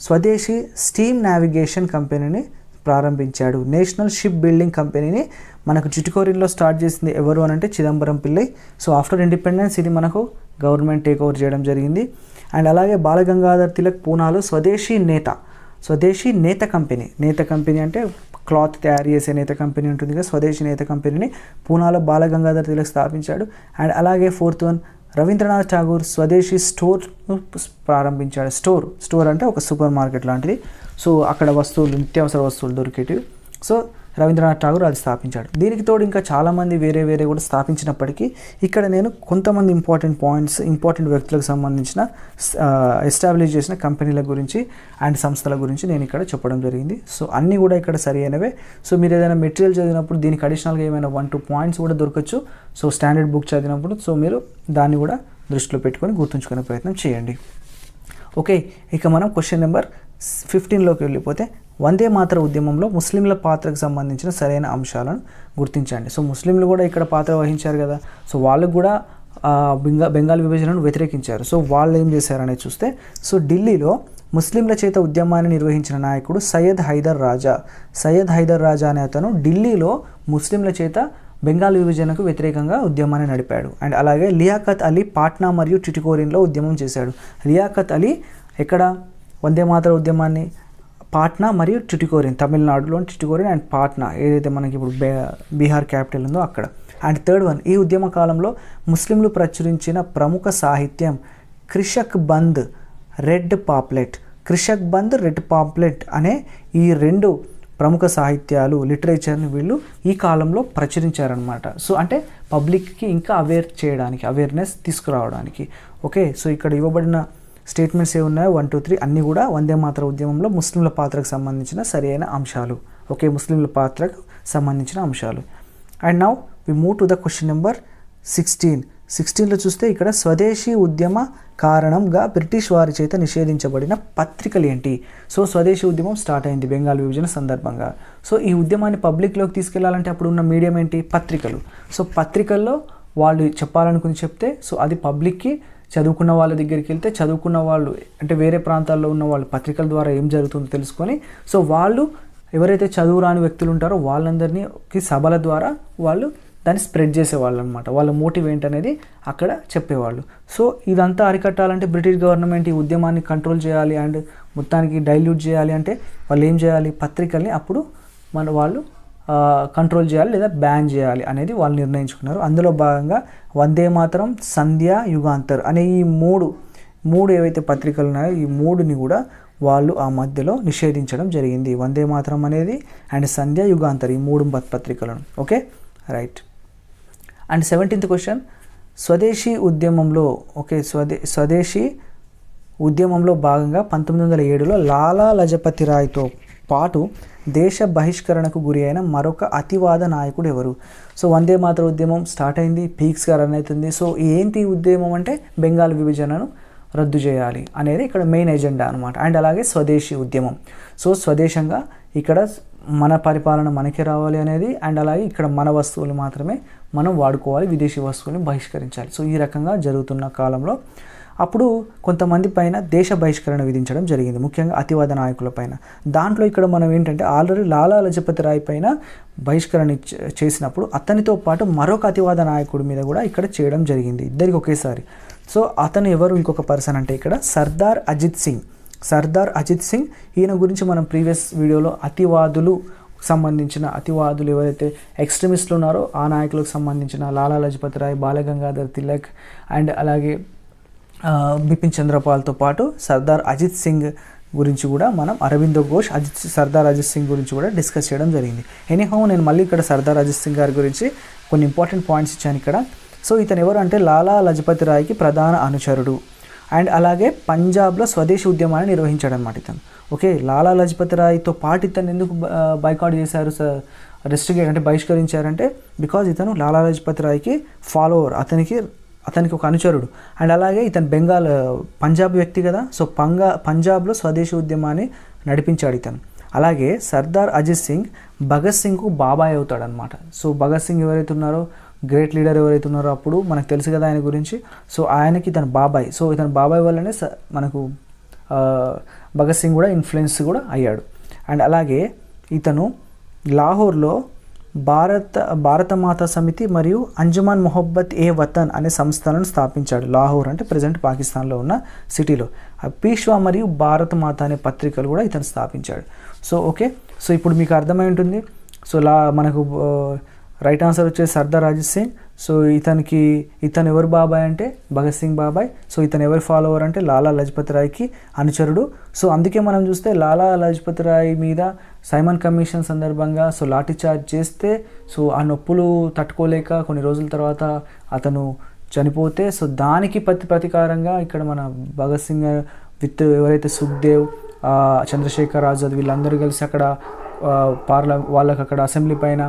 స్వదేశీ స్టీమ్ నావిగేషన్ కంపెనీని ప్రారంభించాడు. నేషనల్ షిప్ బిల్డింగ్ కంపెనీని మనకు ట్యుటికోరిన్లో స్టార్ట్ చేసింది ఎవరు అని అంటే Chidambaram Pillai. So after independence ఇది మనకు గవర్నమెంట్ టేక్ ఓవర్ చేయడం జరిగింది. అండ్ అలాగే బాలగంగాధర్ తిలక్ పూనాలో స్వదేశీ నేత కంపెనీ అంటే క్లాత్ తయారు చేసే నేత కంపెనీ ఉంటుంది కదా, స్వదేశీ నేత కంపెనీని పూనాలో బాలగంగాధర్ తిలక్ స్థాపించాడు. అండ్ అలాగే 4th వన్, రవీంద్రనాథ్ ఠాగూర్ స్వదేశీ స్టోర్ ప్రారంభించాడు. స్టోర్ అంటే ఒక సూపర్ మార్కెట్ లాంటిది. సో అక్కడ నిత్యావసర వస్తువులు దొరికేటివి. సో రవీంద్రనాథ్ ఠాగూర్ అది స్థాపించాడు. దీనికి తోడు ఇంకా చాలామంది వేరే కూడా స్థాపించినప్పటికీ ఇక్కడ నేను కొంతమంది ఇంపార్టెంట్ వ్యక్తులకు సంబంధించిన ఎస్టాబ్లిష్ చేసిన కంపెనీల గురించి అండ్ సంస్థల గురించి నేను ఇక్కడ చెప్పడం జరిగింది. సో అన్నీ కూడా ఇక్కడ సరి అయినవే. సో మీరు ఏదైనా మెటీరియల్ చదివినప్పుడు దీనికి అడిషనల్గా ఏమైనా 1-2 పాయింట్స్ కూడా దొరకచ్చు. సో స్టాండర్డ్ బుక్ చదివినప్పుడు సో మీరు దాన్ని కూడా దృష్టిలో పెట్టుకొని గుర్తుంచుకునే ప్రయత్నం చేయండి. ఓకే, ఇక మనం క్వశ్చన్ నెంబర్ 15లోకి వెళ్ళిపోతే వందే మాతర ఉద్యమంలో ముస్లింల పాత్రకు సంబంధించిన సరైన అంశాలను గుర్తించండి. సో ముస్లింలు కూడా ఇక్కడ పాత్ర వహించారు కదా. సో వాళ్ళకు కూడా బెంగాల్ విభజనను వ్యతిరేకించారు. సో వాళ్ళు ఏం చేశారనేది చూస్తే సో ఢిల్లీలో ముస్లింల చేత ఉద్యమాన్ని నిర్వహించిన నాయకుడు సయ్యద్ హైదర్ రాజా అనే అతను ఢిల్లీలో ముస్లింల చేత బెంగాల్ విభజనకు వ్యతిరేకంగా ఉద్యమాన్ని నడిపాడు. అండ్ అలాగే లియాఖత్ అలీ పాట్నా మరియు ట్యుటికోరిన్లో ఉద్యమం చేశాడు. లియాఖత్ అలీ ఎక్కడ వందే మాతరం ఉద్యమాన్ని పాట్నా మరియు టుటికోరిన్, తమిళనాడులోని టుటికోరిన్ అండ్ పాట్నా ఏదైతే మనకి ఇప్పుడు బీహార్ క్యాపిటల్ ఉందో అక్కడ. అండ్ థర్డ్ వన్, ఈ ఉద్యమ కాలంలో ముస్లింలు ప్రచురించిన ప్రముఖ సాహిత్యం కృషక్ బంద్, రెడ్ పాంప్లెట్. కృషక్ బంద్, రెడ్ పాంప్లెట్ అనే ఈ 2 ప్రముఖ సాహిత్యాలు, లిటరేచర్ని వీళ్ళు ఈ కాలంలో ప్రచురించారనమాట. సో అంటే పబ్లిక్కి ఇంకా అవేర్నెస్ తీసుకురావడానికి. ఓకే, సో ఇక్కడ ఇవ్వబడిన స్టేట్మెంట్స్ ఏమున్నాయో 1, 2, 3 అన్నీ కూడా వందే మాతరం ఉద్యమంలో ముస్లింల పాత్రకు సంబంధించిన సరైన అంశాలు. ఓకే, ముస్లింల పాత్రకు సంబంధించిన అంశాలు. And now we move to the question number 16. 16లో చూస్తే ఇక్కడ స్వదేశీ ఉద్యమ కారణంగా బ్రిటిష్ వారి చేత నిషేధించబడిన పత్రికలు ఏంటి? సో స్వదేశీ ఉద్యమం స్టార్ట్ అయింది బెంగాల్ విభజన సందర్భంగా. సో ఈ ఉద్యమాన్ని పబ్లిక్లోకి తీసుకెళ్లాలంటే అప్పుడు ఉన్న మీడియం ఏంటి? పత్రికలు. సో పత్రికల్లో వాళ్ళు చెప్పాలనుకుని చెప్తే సో అది పబ్లిక్కి, చదువుకున్న వాళ్ళ దగ్గరికి వెళ్తే చదువుకున్న వాళ్ళు అంటే వేరే ప్రాంతాల్లో ఉన్న వాళ్ళు పత్రికల ద్వారా ఏం జరుగుతుందో తెలుసుకొని సో వాళ్ళు ఎవరైతే చదువు రాని వ్యక్తులు ఉంటారో వాళ్ళందరినీ సభల ద్వారా వాళ్ళు దాన్ని స్ప్రెడ్ చేసేవాళ్ళు అనమాట. వాళ్ళ మోటివ్ ఏంటనేది అక్కడ చెప్పేవాళ్ళు. సో ఇదంతా అరికట్టాలంటే బ్రిటిష్ గవర్నమెంట్ ఈ ఉద్యమాన్ని కంట్రోల్ చేయాలి అండ్ మొత్తానికి డైల్యూట్ చేయాలి అంటే వాళ్ళు ఏం చేయాలి? పత్రికల్ని అప్పుడు వాళ్ళు కంట్రోల్ చేయాలి లేదా బ్యాన్ చేయాలి అనేది వాళ్ళు నిర్ణయించుకున్నారు. అందులో భాగంగా వందే మాతరం, సంధ్య, యుగాంతర్ అనే ఈ మూడు ఏవైతే పత్రికలు ఉన్నాయో ఈ 3ని కూడా వాళ్ళు ఆ మధ్యలో నిషేధించడం జరిగింది. వందే మాతరం అనేది అండ్ సంధ్య, యుగాంతర్ ఈ 3 పత్రికలను. Okay, right. And 17th question, స్వదేశీ ఉద్యమంలో స్వదేశీ ఉద్యమంలో భాగంగా 1907లో లాలా లజపతి రాయ్తో పాటు దేశ బహిష్కరణకు గురి అయిన మరొక అతివాద నాయకుడు ఎవరు? సో వందే మాతర ఉద్యమం స్టార్ట్ అయింది, పీక్స్గా రన్ అవుతుంది. సో ఏంటి ఉద్యమం అంటే బెంగాల్ విభజనను రద్దు చేయాలి అనేది ఇక్కడ మెయిన్ ఎజెండా అనమాట. అండ్ అలాగే స్వదేశీ ఉద్యమం, సో స్వదేశంగా ఇక్కడ మన పరిపాలన మనకే రావాలి అనేది, అండ్ అలాగే ఇక్కడ మన వస్తువులు మాత్రమే మనం వాడుకోవాలి, విదేశీ వస్తువులను బహిష్కరించాలి. సో ఈ రకంగా జరుగుతున్న కాలంలో అప్పుడు కొంతమంది పైన దేశ బహిష్కరణ విధించడం జరిగింది, ముఖ్యంగా అతివాద నాయకుల పైన. దాంట్లో ఇక్కడ మనం ఏంటంటే ఆల్రెడీ లాలా లజపతి రాయ్ పైన బహిష్కరణ చేసినప్పుడు అతనితో పాటు మరొక అతివాద నాయకుడి మీద కూడా ఇక్కడ చేయడం జరిగింది, ఇద్దరికి ఒకేసారి. సో అతను ఎవరు? ఇంకొక పర్సన్ అంటే ఇక్కడ సర్దార్ అజిత్ సింగ్. ఈయన గురించి మనం ప్రీవియస్ వీడియోలో అతివాదులు ఎవరైతే ఎక్స్ట్రీమిస్టులు ఉన్నారో ఆ నాయకులకు సంబంధించిన లాలా లజపతి రాయ్, బాలగంగాధర్ తిలక్ అండ్ అలాగే బిపిన్ చంద్రపాల్తో పాటు సర్దార్ అజిత్ సింగ్ గురించి కూడా మనం అరవిందో ఘోష్ సర్దార్ అజిత్ సింగ్ గురించి కూడా డిస్కస్ చేయడం జరిగింది. ఎనీహౌ నేను మళ్ళీ ఇక్కడ సర్దార్ అజిత్ సింగ్ గారి గురించి కొన్ని ఇంపార్టెంట్ పాయింట్స్ ఇచ్చాను ఇక్కడ. సో ఇతను ఎవరు అంటే లాలా లజపతి రాయ్కి ప్రధాన అనుచరుడు అండ్ అలాగే పంజాబ్లో స్వదేశీ ఉద్యమాన్ని నిర్వహించాడు అనమాట ఇతను. ఓకే, లాలా లజపతి రాయ్తో పాటు ఇతను ఎందుకు బైకాట్ చేశారు, రెస్ట్రిక్ట్ అంటే బహిష్కరించారంటే బికాజ్ ఇతను లాలా లజపతి రాయ్కి ఫాలోవర్, అతనికి ఒక అనుచరుడు. అండ్ అలాగే ఇతను పంజాబ్ వ్యక్తి కదా, సో పంజాబ్లో స్వదేశీ ఉద్యమాన్ని నడిపించాడు ఇతను. అలాగే సర్దార్ అజిత్ సింగ్ భగత్ సింగ్కు బాబాయ్ అవుతాడు అనమాట. సో భగత్ సింగ్ ఎవరైతే ఉన్నారో, గ్రేట్ లీడర్ ఎవరైతే ఉన్నారో అప్పుడు మనకు తెలుసు కదా ఆయన గురించి. సో ఆయనకి ఇతను బాబాయ్. సో ఇతను బాబాయ్ వల్లనే మనకు భగత్ సింగ్ కూడా ఇన్ఫ్లుయెన్స్ కూడా అయ్యాడు. అండ్ అలాగే ఇతను లాహోర్లో భారత మాతా సమితి మరియు అంజుమన్ మొహబ్బత్ ఏ వతన్ అనే సంస్థలను స్థాపించాడు. లాహోర్ అంటే ప్రజెంట్ పాకిస్తాన్లో ఉన్న సిటీలో. పీష్వా మరియు భారత మాత అనే పత్రికలు కూడా ఇతను స్థాపించాడు. సో ఓకే, సో ఇప్పుడు మీకు అర్థమై ఉంటుంది. సో మనకు రైట్ ఆన్సర్ వచ్చేసి సర్దార్ అజిత్ సింగ్. సో ఇతను ఎవరు బాబాయ్ అంటే భగత్ సింగ్ బాబాయ్. సో ఇతను ఎవరు ఫాలోవర్ అంటే లాలా లజపతి రాయ్కి అనుచరుడు. సో అందుకే మనం చూస్తే లాలా లజపతి రాయ్ మీద సైమన్ కమిషన్ సందర్భంగా సో లాఠీ చార్జ్ చేస్తే సో ఆ నొప్పులు తట్టుకోలేక కొన్ని రోజుల తర్వాత అతను చనిపోతే సో దానికి ప్రతీకారంగా ఇక్కడ మన భగత్ సింగ్ విత్ ఎవరైతే సుఖ్దేవ్, చంద్రశేఖర్ ఆజాద్ వీళ్ళందరూ కలిసి అక్కడ వాళ్ళకి అక్కడ అసెంబ్లీ పైన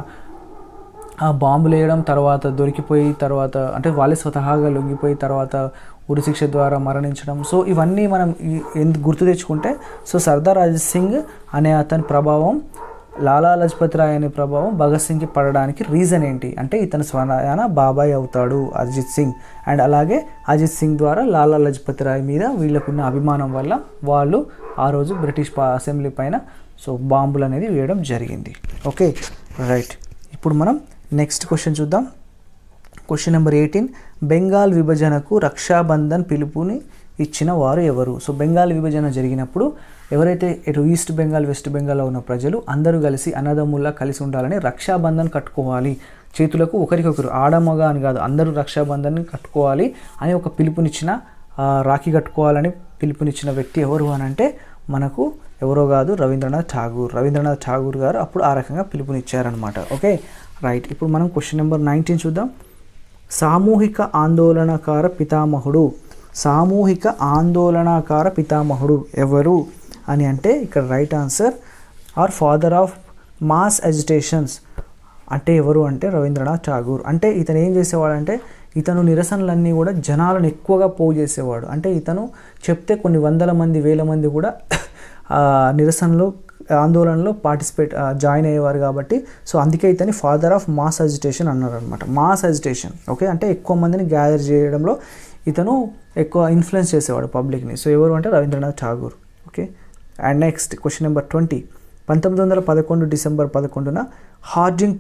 బాంబులు వేయడం, తర్వాత దొరికిపోయి తర్వాత అంటే వాళ్ళే స్వతహాగా లొంగిపోయి తర్వాత ఉరిశిక్ష ద్వారా మరణించడం. సో ఇవన్నీ మనం గుర్తు తెచ్చుకుంటే సో సర్దార్ అజిత్ సింగ్ అనే అతని ప్రభావం, లాలా లజపతి రాయ్ అనే ప్రభావం భగత్ సింగ్కి పడడానికి రీజన్ ఏంటి అంటే ఇతను స్వయాన బాబాయ్ అవుతాడు అజిత్ సింగ్. అండ్ అలాగే అజిత్ సింగ్ ద్వారా లాలా లజపతి రాయ్ మీద వీళ్ళకున్న అభిమానం వల్ల వాళ్ళు ఆ రోజు బ్రిటిష్ అసెంబ్లీ పైన సో బాంబులు అనేది వేయడం జరిగింది. Okay, right. ఇప్పుడు మనం నెక్స్ట్ క్వశ్చన్ చూద్దాం. క్వశ్చన్ నెంబర్ 18, బెంగాల్ విభజనకు రక్షాబంధన్ పిలుపుని ఇచ్చిన వారు ఎవరు? సో బెంగాల్ విభజన జరిగినప్పుడు ఎవరైతే ఇటు ఈస్ట్ బెంగాల్ వెస్ట్ బెంగాల్లో ఉన్న ప్రజలు అందరూ కలిసి అన్నదమ్ముల్లా కలిసి ఉండాలని రక్షాబంధన్ కట్టుకోవాలి, చేతులకు ఒకరికొకరు ఆడమగ అని కాదు అందరూ రక్షాబంధన్ కట్టుకోవాలి అని ఒక పిలుపునిచ్చిన, రాఖీ కట్టుకోవాలని పిలుపునిచ్చిన వ్యక్తి ఎవరు అని అంటే మనకు ఎవరో కాదు రవీంద్రనాథ్ ఠాగూర్ గారు అప్పుడు ఆ రకంగా పిలుపునిచ్చారనమాట. Okay right. ఇప్పుడు మనం క్వశ్చన్ నెంబర్ 19 చూద్దాం. సామూహిక ఆందోళనకార పితామహుడు ఎవరు అని అంటే ఇక్కడ right answer are father of mass agitations అంటే ఎవరు అంటే రవీంద్రనాథ్ ఠాగూర్. అంటే ఇతను ఏం చేసేవాడంటే ఇతను నిరసనలన్నీ కూడా జనాలను ఎక్కువగా పోగు చేసేవాడు. అంటే ఇతను చెప్తే కొన్ని వందల మంది వేల మంది కూడా నిరసనలో ఆందోళనలో జాయిన్ అయ్యేవారు కాబట్టి సో అందుకే ఇతని ఫాదర్ ఆఫ్ మాస్ అజిటేషన్ అన్నారు అనమాట. మాస్ అజిటేషన్ ఓకే అంటే ఎక్కువ మందిని గ్యాదర్ చేయడంలో ఇతను ఎక్కువ ఇన్ఫ్లుయెన్స్ చేసేవాడు పబ్లిక్ని. సో ఎవరు అంటే Rabindranath Tagore. Okay and next question number 20. 1911 December 11న హార్జింగ్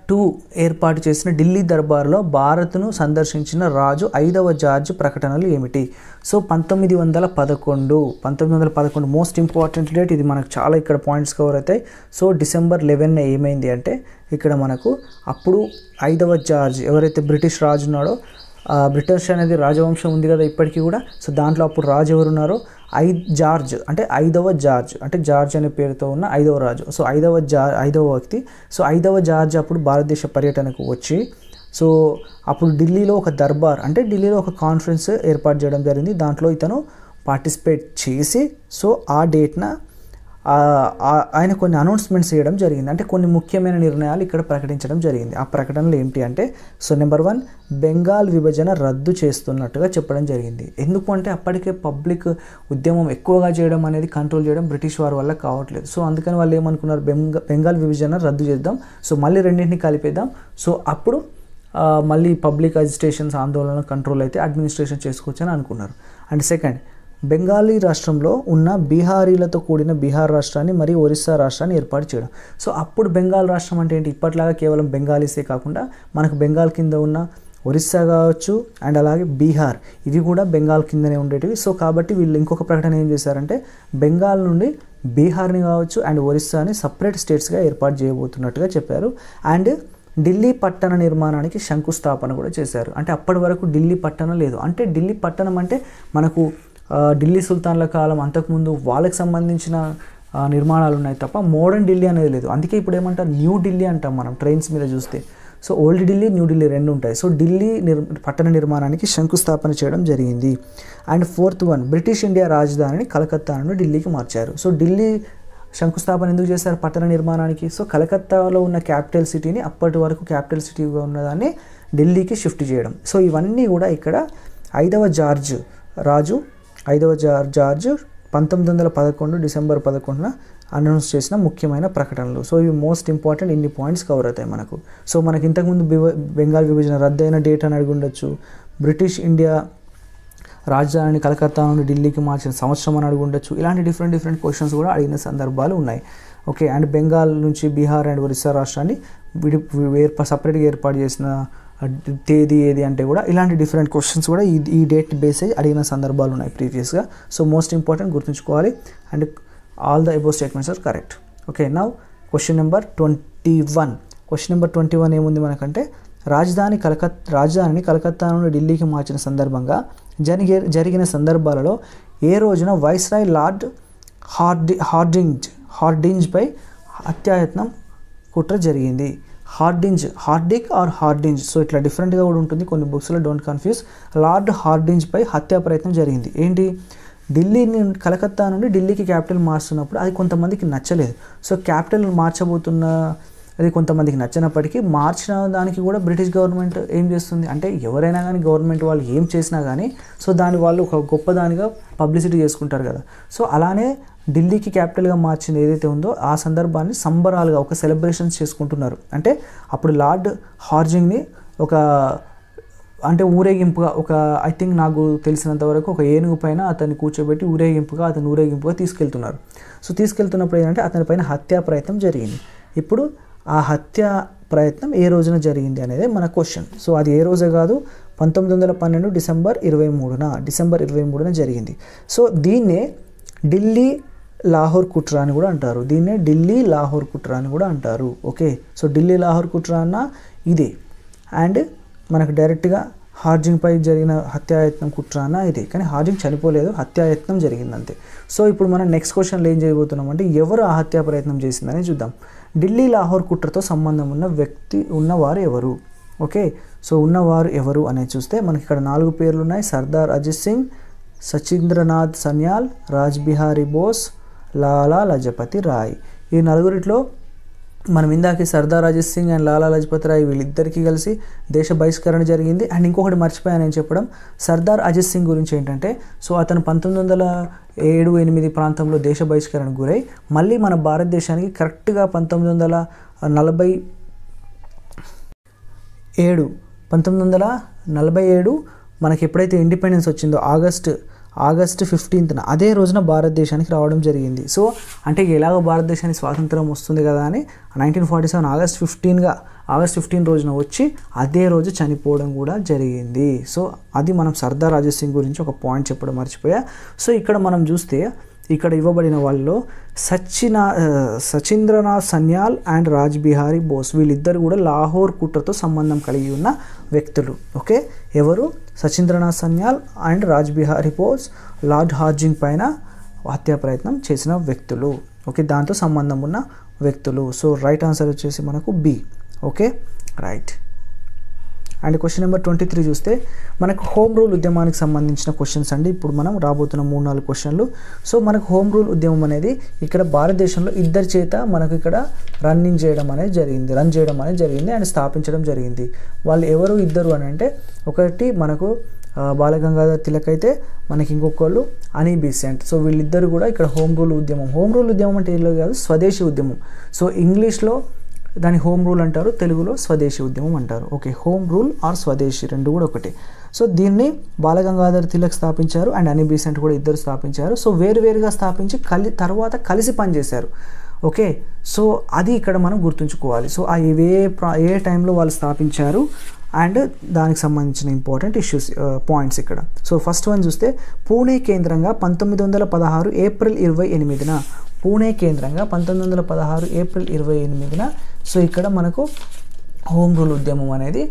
టూ ఏర్పాటు చేసిన ఢిల్లీ దర్బార్లో భారత్ను సందర్శించిన రాజు 5వ జార్జ్ ప్రకటనలు ఏమిటి? సో 1911 మోస్ట్ ఇంపార్టెంట్ డేట్ ఇది. మనకు చాలా ఇక్కడ పాయింట్స్ కవర్ అవుతాయి. సో డిసెంబర్ 11 ఏమైంది అంటే ఇక్కడ మనకు అప్పుడు 5వ జార్జ్ ఎవరైతే బ్రిటిష్ రాజు ఉన్నాడో, బ్రిటిష్ అనేది రాజవంశం ఉంది కదా ఇప్పటికీ కూడా. సో దాంట్లో అప్పుడు రాజు ఎవరు ఉన్నారో జార్జ్ అంటే 5వ జార్జ్ అంటే జార్జ్ అనే పేరుతో ఉన్న 5వ రాజు. సో 5వ వ్యక్తి. సో 5వ జార్జ్ అప్పుడు భారతదేశ పర్యటనకు వచ్చి సో అప్పుడు ఢిల్లీలో ఒక దర్బార్ అంటే ఢిల్లీలో ఒక కాన్ఫరెన్స్ ఏర్పాటు చేయడం జరిగింది. దాంట్లో ఇతను పార్టిసిపేట్ చేసి సో ఆ డేట్న ఆయన కొన్ని అనౌన్స్మెంట్స్ చేయడం జరిగింది. అంటే కొన్ని ముఖ్యమైన నిర్ణయాలు ఇక్కడ ప్రకటించడం జరిగింది. ఆ ప్రకటనలు ఏంటి అంటే సో నెంబర్ 1 బెంగాల్ విభజన రద్దు చేస్తున్నట్టుగా చెప్పడం జరిగింది. ఎందుకు అంటే అప్పటికే పబ్లిక్ ఉద్యమం ఎక్కువగా చేయడం అనేది కంట్రోల్ చేయడం బ్రిటిష్ వారి వల్ల కావట్లేదు. సో అందుకని వాళ్ళు ఏమనుకున్నారు, బెంగాల్ విభజన రద్దు చేద్దాం, సో మళ్ళీ రెండింటిని కలిపేద్దాం, సో అప్పుడు మళ్ళీ పబ్లిక్ అజిటేషన్స్ ఆందోళన కంట్రోల్ అయితే అడ్మినిస్ట్రేషన్ చేసుకోవచ్చు అని అనుకున్నారు. అండ్ సెకండ్ బెంగాలీ రాష్ట్రంలో ఉన్న బీహారీలతో కూడిన బీహార్ రాష్ట్రాన్ని మరియు ఒరిస్సా రాష్ట్రాన్ని ఏర్పాటు చేయడం. సో అప్పుడు బెంగాల్ రాష్ట్రం అంటే ఏంటి, ఇప్పట్లాగా కేవలం బెంగాలీసే కాకుండా మనకు బెంగాల్ కింద ఉన్న ఒరిస్సా కావచ్చు అండ్ అలాగే బీహార్ ఇవి కూడా బెంగాల్ కిందనే ఉండేటివి. సో కాబట్టి వీళ్ళు ఇంకొక ప్రకటన ఏం చేశారంటే బెంగాల్ నుండి బీహార్ని కావచ్చు అండ్ ఒరిస్సాని సపరేట్ స్టేట్స్గా ఏర్పాటు చేయబోతున్నట్టుగా చెప్పారు. అండ్ ఢిల్లీ పట్టణ నిర్మాణానికి శంకుస్థాపన కూడా చేశారు. అంటే అప్పటి వరకు ఢిల్లీ పట్టణం లేదు. అంటే ఢిల్లీ పట్టణం అంటే మనకు ఢిల్లీ సుల్తాన్ల కాలం అంతకుముందు వాళ్ళకి సంబంధించిన నిర్మాణాలు ఉన్నాయి తప్ప మోడర్న్ ఢిల్లీ అనేది లేదు. అందుకే ఇప్పుడు ఏమంటారు న్యూ ఢిల్లీ అంటాం మనం ట్రైన్స్ మీద చూస్తే. So old Delhi new Delhi రెండు ఉంటాయి. సో ఢిల్లీ పట్టణ నిర్మాణానికి శంకుస్థాపన చేయడం జరిగింది. And 4th one British India రాజధానిని కలకత్తా నుండి ఢిల్లీకి మార్చారు. సో ఢిల్లీ శంకుస్థాపన ఎందుకు చేశారు పట్టణ నిర్మాణానికి? సో కలకత్తాలో ఉన్న క్యాపిటల్ సిటీని అప్పటి వరకు క్యాపిటల్ సిటీగా ఉన్నదాన్ని ఢిల్లీకి షిఫ్ట్ చేయడం. సో ఇవన్నీ కూడా ఇక్కడ 5వ జార్జ్ 1911 డిసెంబర్ 11న అనౌన్స్ చేసిన ముఖ్యమైన ప్రకటనలు. సో ఇవి మోస్ట్ ఇంపార్టెంట్, ఇన్ని పాయింట్స్ కవర్ అవుతాయి మనకు. సో మనకి ఇంతకుముందు బెంగాల్ విభజన రద్దయిన డేట్ అని అడిగి ఉండొచ్చు, బ్రిటిష్ ఇండియా రాజధానిని కలకత్తా నుండి ఢిల్లీకి మార్చిన సంవత్సరం అని అడిగి ఉండొచ్చు. ఇలాంటి డిఫరెంట్ క్వశ్చన్స్ కూడా అడిగిన సందర్భాలు ఉన్నాయి. ఓకే అండ్ బెంగాల్ నుంచి బీహార్ అండ్ ఒరిస్సా రాష్ట్రాన్ని సపరేట్గా ఏర్పాటు చేసిన తేదీ ఏది అంటే కూడా ఇలాంటి డిఫరెంట్ క్వశ్చన్స్ కూడా ఈ డేట్ బేస్ అయ్యి అడిగిన సందర్భాలు ఉన్నాయి ప్రీవియస్గా. సో మోస్ట్ ఇంపార్టెంట్ గుర్తుంచుకోవాలి. And all the above statements are correct. Okay now question number 21 ఏముంది మనకంటే రాజధానిని కలకత్తా నుండి ఢిల్లీకి మార్చిన సందర్భంగా జరిగిన సందర్భాలలో ఏ రోజున వైస్రాయ్ లార్డ్ హార్డింజ్పై హత్యాయత్నం కుట్ర జరిగింది? హార్డిక్ ఆర్ హార్డింజ్. సో ఇట్లా డిఫరెంట్గా కూడా ఉంటుంది కొన్ని బుక్స్లో, డోంట్ కన్ఫ్యూజ్. లార్డ్ హార్డింజ్పై హత్యా ప్రయత్నం జరిగింది. ఏంటి, కలకత్తా నుండి ఢిల్లీకి క్యాపిటల్ మార్చుతున్నప్పుడు అది కొంతమందికి నచ్చలేదు. సో క్యాపిటల్ మార్చబోతున్న అది కొంతమందికి నచ్చినప్పటికీ మార్చిన దానికి కూడా బ్రిటిష్ గవర్నమెంట్ ఏం చేస్తుంది అంటే ఎవరైనా కానీ గవర్నమెంట్ వాళ్ళు ఏం చేసినా కానీ సో దాని వాళ్ళు ఒక గొప్పదానిగా పబ్లిసిటీ చేసుకుంటారు కదా. సో అలానే ఢిల్లీకి క్యాపిటల్గా మార్చింది ఏదైతే ఉందో ఆ సందర్భాన్ని సంబరాలుగా ఒక సెలబ్రేషన్స్ చేసుకుంటున్నారు. అంటే అప్పుడు లార్డ్ హార్జింగ్ని అంటే ఊరేగింపుగా ఐ థింక్ నాకు తెలిసినంత వరకు ఒక ఏనుగు పైన అతన్ని కూర్చోబెట్టి ఊరేగింపుగా తీసుకెళ్తున్నారు. సో తీసుకెళ్తున్నప్పుడు ఏంటంటే అతని పైన హత్యా ప్రయత్నం జరిగింది. ఇప్పుడు ఆ హత్య ప్రయత్నం ఏ రోజున జరిగింది అనేది మన క్వశ్చన్. సో అది ఏ రోజే కాదు, 1912 డిసెంబర్ 23న జరిగింది. సో దీన్నే ఢిల్లీ లాహోర్ కుట్రా అని కూడా అంటారు. దీన్నే ఢిల్లీ లాహోర్ కుట్రా అని కూడా అంటారు. ఓకే, సో ఢిల్లీ లాహోర్ కుట్రా అన్న ఇదే. అండ్ మనకు డైరెక్ట్గా హార్జింగ్పై జరిగిన హత్యాయత్నం కుట్రా అన్న ఇదే. కానీ హార్జింగ్ చనిపోలేదు, హత్యాయత్నం జరిగింది అంతే. సో ఇప్పుడు మనం నెక్స్ట్ క్వశ్చన్లో ఏం చేయబోతున్నాం అంటే ఎవరు ఆ హత్యా ప్రయత్నం చేసిందని చూద్దాం. ఢిల్లీ లాహోర్ కుట్రతో సంబంధం ఉన్నవారు ఎవరు? ఓకే, సో ఉన్నవారు ఎవరు అనేది చూస్తే మనకి ఇక్కడ 4 పేర్లు ఉన్నాయి. సర్దార్ అజిత్ సింగ్, సచీంద్రనాథ్ సన్యాల్, రాజ్ బిహారీ బోస్, లాలా లజపతి రాయ్. ఈ నలుగురిలో మనం ఇందాక సర్దార్ అజిత్ సింగ్ అండ్ లాలా లజపతి రాయ్ వీళ్ళిద్దరికీ కలిసి దేశ బహిష్కరణ జరిగింది. అండ్ ఇంకొకటి మర్చిపోయాను నేను చెప్పడం, సర్దార్ అజిత్ సింగ్ గురించి ఏంటంటే, సో అతను 1907-8 ప్రాంతంలో దేశ బహిష్కరణకు గురై మళ్ళీ మన భారతదేశానికి కరెక్ట్గా 1947 మనకి ఎప్పుడైతే ఇండిపెండెన్స్ వచ్చిందో ఆగస్ట్ 15న అదే రోజున భారతదేశానికి రావడం జరిగింది. సో అంటే ఎలాగో భారతదేశానికి స్వాతంత్రం వస్తుంది కదా అని 1947 ఆగస్ట్ 15 రోజున వచ్చి అదే రోజు చనిపోవడం కూడా జరిగింది. సో అది మనం సర్దార్ అజిత్ సింగ్ గురించి ఒక పాయింట్ చెప్పడం మర్చిపోయా. సో ఇక్కడ మనం చూస్తే ఇక్కడ ఇవ్వబడిన వాళ్ళలో సచీంద్రనాథ్ సన్యాల్ అండ్ రాజ్ బిహారీ బోస్ వీళ్ళిద్దరు కూడా లాహోర్ కుట్రతో సంబంధం కలిగి ఉన్న వ్యక్తులు. ఓకే, ఎవరు? సచీంద్రనాథ్ సన్యాల్ అండ్ రాజ్ బిహారీ బోస్ లార్డ్ హార్జింగ్ పైన హత్యా ప్రయత్నం చేసిన వ్యక్తులు. ఓకే, దాంతో సంబంధం ఉన్న వ్యక్తులు. సో రైట్ ఆన్సర్ వచ్చేసి మనకు B. Okay, right. And question number 23 చూస్తే మనకు హోమ్ రూల్ ఉద్యమానికి సంబంధించిన క్వశ్చన్స్ అండి. ఇప్పుడు మనం రాబోతున్న 3-4 క్వశ్చన్లు. సో మనకు హోమ్ రూల్ ఉద్యమం అనేది ఇక్కడ భారతదేశంలో ఇద్దరి చేత మనకు ఇక్కడ రన్ చేయడం అనేది జరిగింది అండ్ స్థాపించడం జరిగింది. వాళ్ళు ఎవరు ఇద్దరు అని అంటే, ఒకటి మనకు బాలగంగాధర్ తిలక్ అయితే మనకి ఇంకొకళ్ళు అనీ బీసెంట్. సో వీళ్ళిద్దరు కూడా ఇక్కడ హోమ్ రూల్ ఉద్యమం అంటే ఏదో కాదు, స్వదేశీ ఉద్యమం. సో ఇంగ్లీష్లో దాని హోమ్ రూల్ అంటారు, తెలుగులో స్వదేశీ ఉద్యమం అంటారు. ఓకే, హోమ్ రూల్ ఆర్ స్వదేశీ రెండు కూడా ఒకటే. సో దీన్ని బాలగంగాధర్ తిలక్ స్థాపించారు అండ్ అనీ బీసెంట్ కూడా ఇద్దరు స్థాపించారు. సో వేరువేరుగా స్థాపించి తర్వాత కలిసి పనిచేశారు. ఓకే, సో అది ఇక్కడ మనం గుర్తుంచుకోవాలి. సో ఆ ఏ టైంలో వాళ్ళు స్థాపించారు అండ్ దానికి సంబంధించిన ఇంపార్టెంట్ ఇష్యూస్ పాయింట్స్ ఇక్కడ. సో ఫస్ట్ వన్ చూస్తే పూణే కేంద్రంగా 1916 ఏప్రిల్ 28న పూణే కేంద్రంగా 1916 ఏప్రిల్ 28న సో ఇక్కడ మనకు హోమ్ రూల్ ఉద్యమం అనేది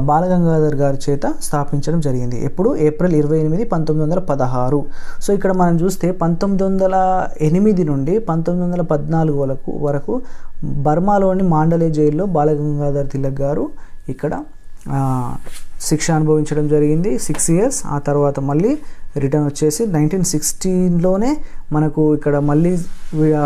బాలగంగాధర్ గారి చేత స్థాపించడం జరిగింది. ఎప్పుడు? ఏప్రిల్ 28, 1916. సో ఇక్కడ మనం చూస్తే 1908 నుండి 1914 వరకు బర్మాలోని మాండలే జైల్లో బాలగంగాధర్ తిలక్ గారు ఇక్కడ శిక్ష అనుభవించడం జరిగింది 6 years. ఆ తర్వాత మళ్ళీ రిటర్న్ వచ్చేసి 1916లోనే మనకు ఇక్కడ మళ్ళీ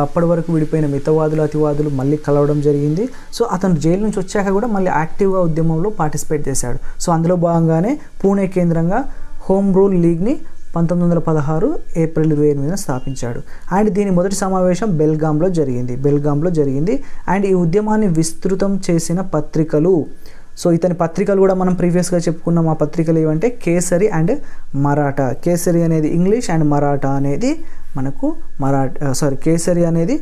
అప్పటి వరకు విడిపోయిన మితవాదులు అతివాదులు మళ్ళీ కలవడం జరిగింది. సో అతను జైలు నుంచి వచ్చాక కూడా మళ్ళీ యాక్టివ్గా ఉద్యమంలో పార్టిసిపేట్ చేశాడు. సో అందులో భాగంగానే పూణే కేంద్రంగా హోమ్ రూల్ లీగ్ని 1916 ఏప్రిల్ 28న స్థాపించాడు. అండ్ దీని మొదటి సమావేశం బెల్గాంలో జరిగింది. అండ్ ఈ ఉద్యమాన్ని విస్తృతం చేసిన పత్రికలు, సో ఇతని పత్రికలు కూడా మనం ప్రీవియస్గా చెప్పుకున్నాం. ఆ పత్రికలు ఏమంటే కేసరి అండ్ మరాఠా. కేసరి అనేది ఇంగ్లీష్ అండ్ మరాఠా అనేది మనకు కేసరి అనేది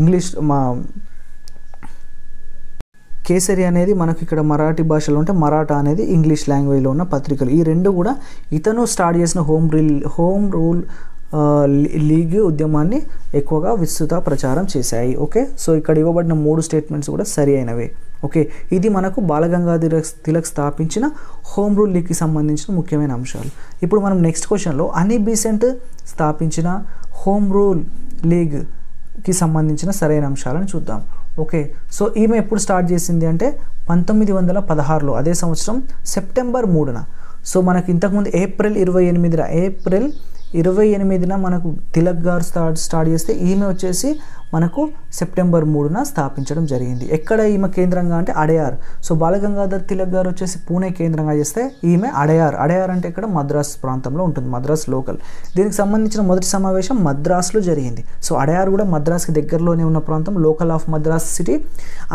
ఇంగ్లీష్, కేసరి అనేది మనకు ఇక్కడ మరాఠీ భాషలో ఉంటే మరాఠా అనేది ఇంగ్లీష్ లాంగ్వేజ్లో ఉన్న పత్రికలు. ఈ రెండు కూడా ఇతను స్టార్ట్ చేసిన హోమ్ రూల్ లీగ్ ఉద్యమాన్ని ఎక్కువగా విస్తృత ప్రచారం చేశాయి. ఓకే, సో ఇక్కడ ఇవ్వబడిన 3 స్టేట్మెంట్స్ కూడా సరి అయినవే. ఓకే, ఇది మనకు బాలగంగాధర్ తిలక్ స్థాపించిన హోమ్ రూల్ లీగ్కి సంబంధించిన ముఖ్యమైన అంశాలు. ఇప్పుడు మనం నెక్స్ట్ క్వశ్చన్లో అనీ బీసెంట్ స్థాపించిన హోమ్ రూల్ లీగ్కి సంబంధించిన సరైన అంశాలను చూద్దాం. ఓకే, సో ఈమె ఎప్పుడు స్టార్ట్ చేసింది అంటే 1916లో, అదే సంవత్సరం సెప్టెంబర్ 3న. సో మనకి ఇంతకుముందు ఏప్రిల్ 28న మనకు తిలక్ గారు స్టార్ట్ చేస్తే ఈమె వచ్చేసి మనకు సెప్టెంబర్ 3న స్థాపించడం జరిగింది. ఎక్కడ ఈమె కేంద్రంగా అంటే అడయార్. సో బాలగంగాధర్ తిలక్ గారు వచ్చేసి పూణే కేంద్రంగా చేస్తే ఈమె అడయార్ అంటే ఇక్కడ మద్రాస్ ప్రాంతంలో ఉంటుంది, మద్రాస్ లోకల్. దీనికి సంబంధించిన మొదటి సమావేశం మద్రాస్లో జరిగింది. సో అడయార్ కూడా మద్రాస్కి దగ్గరలోనే ఉన్న ప్రాంతం, local of Madras city.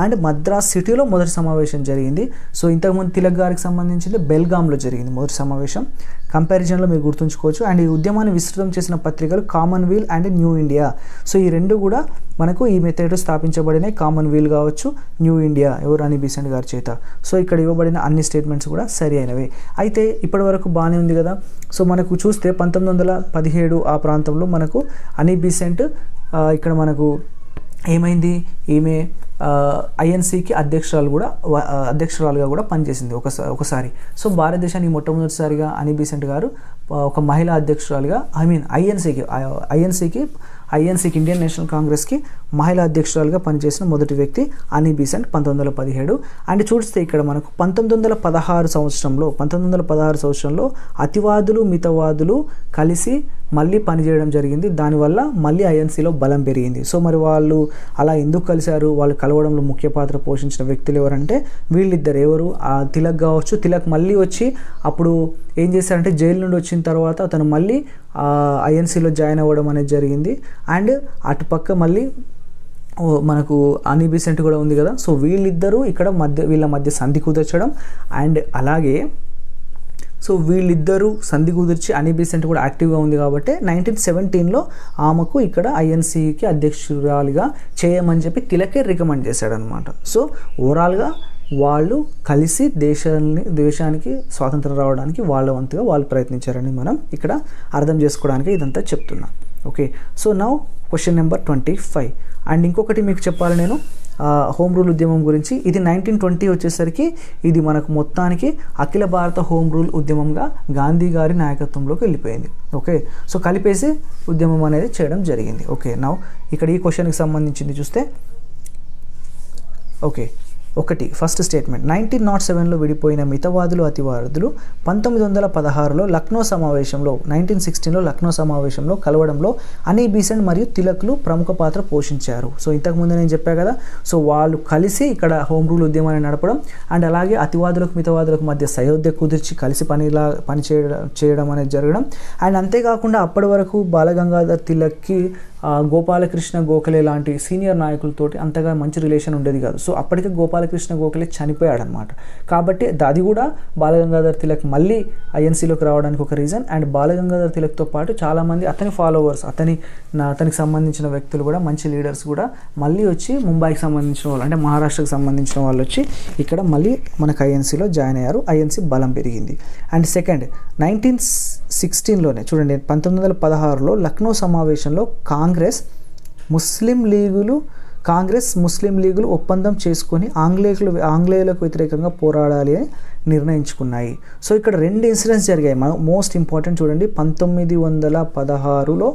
And Madras సిటీలో మొదటి సమావేశం జరిగింది. సో ఇంతకుముందు తిలక్ గారికి సంబంధించింది బెల్గాంలో జరిగింది మొదటి సమావేశం. కంపారిజన్లో మీరు గుర్తుంచుకోవచ్చు. అండ్ ఈ ఉద్యమాన్ని విస్తృతం చేసిన పత్రికలు Commonwealth and new India. So ఈ రెండు కూడా మనకు ఈ మెథడ్ స్థాపించబడిన కామన్వెల్త్ కావచ్చు, న్యూ ఇండియా ఎవరు అని బీసెంట్ గారి చేత. సో ఇక్కడ ఇవ్వబడిన అన్ని స్టేట్మెంట్స్ కూడా సరి అయినవి. అయితే ఇప్పటి వరకు బాగానే ఉంది కదా. సో మనకు చూస్తే 1917 ఆ ప్రాంతంలో మనకు అని బీసెంట్ ఇక్కడ మనకు ఏమైంది, ఈమె ఐఎన్సీకి అధ్యక్షురాలుగా కూడా పనిచేసింది ఒకసారి. సో భారతదేశానికి మొట్టమొదటిసారిగా అని బీసెంట్ గారు ఒక మహిళా అధ్యక్షురాలుగా ఐఎన్సీకి ఇండియన్ నేషనల్ కాంగ్రెస్కి మహిళా అధ్యక్షురాలుగా పనిచేసిన మొదటి వ్యక్తి అని బీసెంట్ 1917. అండ్ చూస్తే ఇక్కడ మనకు 1916 సంవత్సరంలో అతివాదులు మితవాదులు కలిసి మళ్ళీ పనిచేయడం జరిగింది. దానివల్ల మళ్ళీ ఐఎన్సీలో బలం పెరిగింది. సో మరి వాళ్ళు అలా ఎందుకు కలిశారు, వాళ్ళు కలవడంలో ముఖ్య పాత్ర పోషించిన వ్యక్తులు ఎవరంటే వీళ్ళిద్దరు. ఎవరు, తిలక్ కావచ్చు. తిలక్ మళ్ళీ వచ్చి అప్పుడు ఏం చేశారంటే జైలు నుండి వచ్చిన తర్వాత అతను మళ్ళీ ఐఎన్సీలో జాయిన్ అవ్వడం అనేది జరిగింది. అండ్ అటుపక్క మళ్ళీ మనకు అని బీసెంట్ కూడా ఉంది కదా. సో వీళ్ళిద్దరూ ఇక్కడ వీళ్ళ మధ్య సంధి కుదర్చడం, అండ్ అలాగే సో వీళ్ళిద్దరూ సంధి కుదిర్చి అని బీసెంట్ కూడా యాక్టివ్గా ఉంది కాబట్టి 1917లో ఆమెకు ఇక్కడ ఐఎన్సీకి అధ్యక్షురాలిగా చేయమని చెప్పి తిలకే రికమెండ్ చేశాడనమాట. సో ఓవరాల్గా వాళ్ళు కలిసి దేశానికి స్వాతంత్రం రావడానికి వాళ్ళ వంతుగా వాళ్ళు ప్రయత్నించారని మనం ఇక్కడ అర్థం చేసుకోవడానికి ఇదంతా చెప్తున్నా. Okay, so now question number 25. And ఇంకొకటి మీకు చెప్పాలి నేను హోమ్ రూల్ ఉద్యమం గురించి. ఇది 1920 వచ్చేసరికి ఇది మనకు మొత్తానికి అఖిల భారత హోమ్ రూల్ ఉద్యమంగా గాంధీ గారి నాయకత్వంలోకి వెళ్ళిపోయింది. ఓకే, సో కలిపేసి ఉద్యమం అనేది చేయడం జరిగింది. ఓకే, నౌ ఇక్కడ ఈ క్వశ్చన్కి సంబంధించింది చూస్తే ఓకే ఫస్ట్ స్టేట్మెంట్ 1907లో విడిపోయిన మితవాదులు అతివాదులు 1916లో లక్నో సమావేశంలో 1916లో లక్నో సమావేశంలో కలవడంలో అని బీసెంట్ మరియు తిలక్లు ప్రముఖ పాత్ర పోషించారు. సో ఇంతకుముందు నేను చెప్పా కదా. సో వాళ్ళు కలిసి ఇక్కడ హోమ్ రూల్ ఉద్యమాన్ని నడపడం అండ్ అలాగే అతివాదులకు మితవాదులకు మధ్య సయోధ్య కుదిర్చి కలిసి పని చేయడం అనేది జరగడం. అండ్ అంతేకాకుండా అప్పటి వరకు బాలగంగాధర్ తిలక్కి గోపాలకృష్ణ గోఖలే లాంటి సీనియర్ నాయకులతోటి అంతగా మంచి రిలేషన్ ఉండేది కాదు. సో అప్పటికే గోపాలకృష్ణ గోఖలే చనిపోయాడనమాట. కాబట్టి అది కూడా బాలగంగాధర్ తిలక్ మళ్ళీ ఐఎన్సీలోకి రావడానికి ఒక రీజన్. అండ్ బాలగంగాధర్ తిలక్తో పాటు చాలామంది అతని ఫాలోవర్స్ అతనికి సంబంధించిన వ్యక్తులు కూడా మంచి లీడర్స్ కూడా మళ్ళీ వచ్చి ముంబైకి సంబంధించిన వాళ్ళు అంటే మహారాష్ట్రకు సంబంధించిన వాళ్ళు వచ్చి ఇక్కడ మళ్ళీ మనకు ఐఎన్సీలో జాయిన్ అయ్యారు. ఐఎన్సీ బలం పెరిగింది. అండ్ సెకండ్ 1916లోనే చూడండి 1916లో లక్నో సమావేశంలో కాంగ్రెస్ ముస్లిం లీగులు ఒప్పందం చేసుకొని ఆంగ్లేయులకు వ్యతిరేకంగా పోరాడాలి అని నిర్ణయించుకున్నాయి. సో ఇక్కడ రెండు ఇన్సిడెంట్స్ జరిగాయి. మోస్ట్ ఇంపార్టెంట్ చూడండి, 1916లో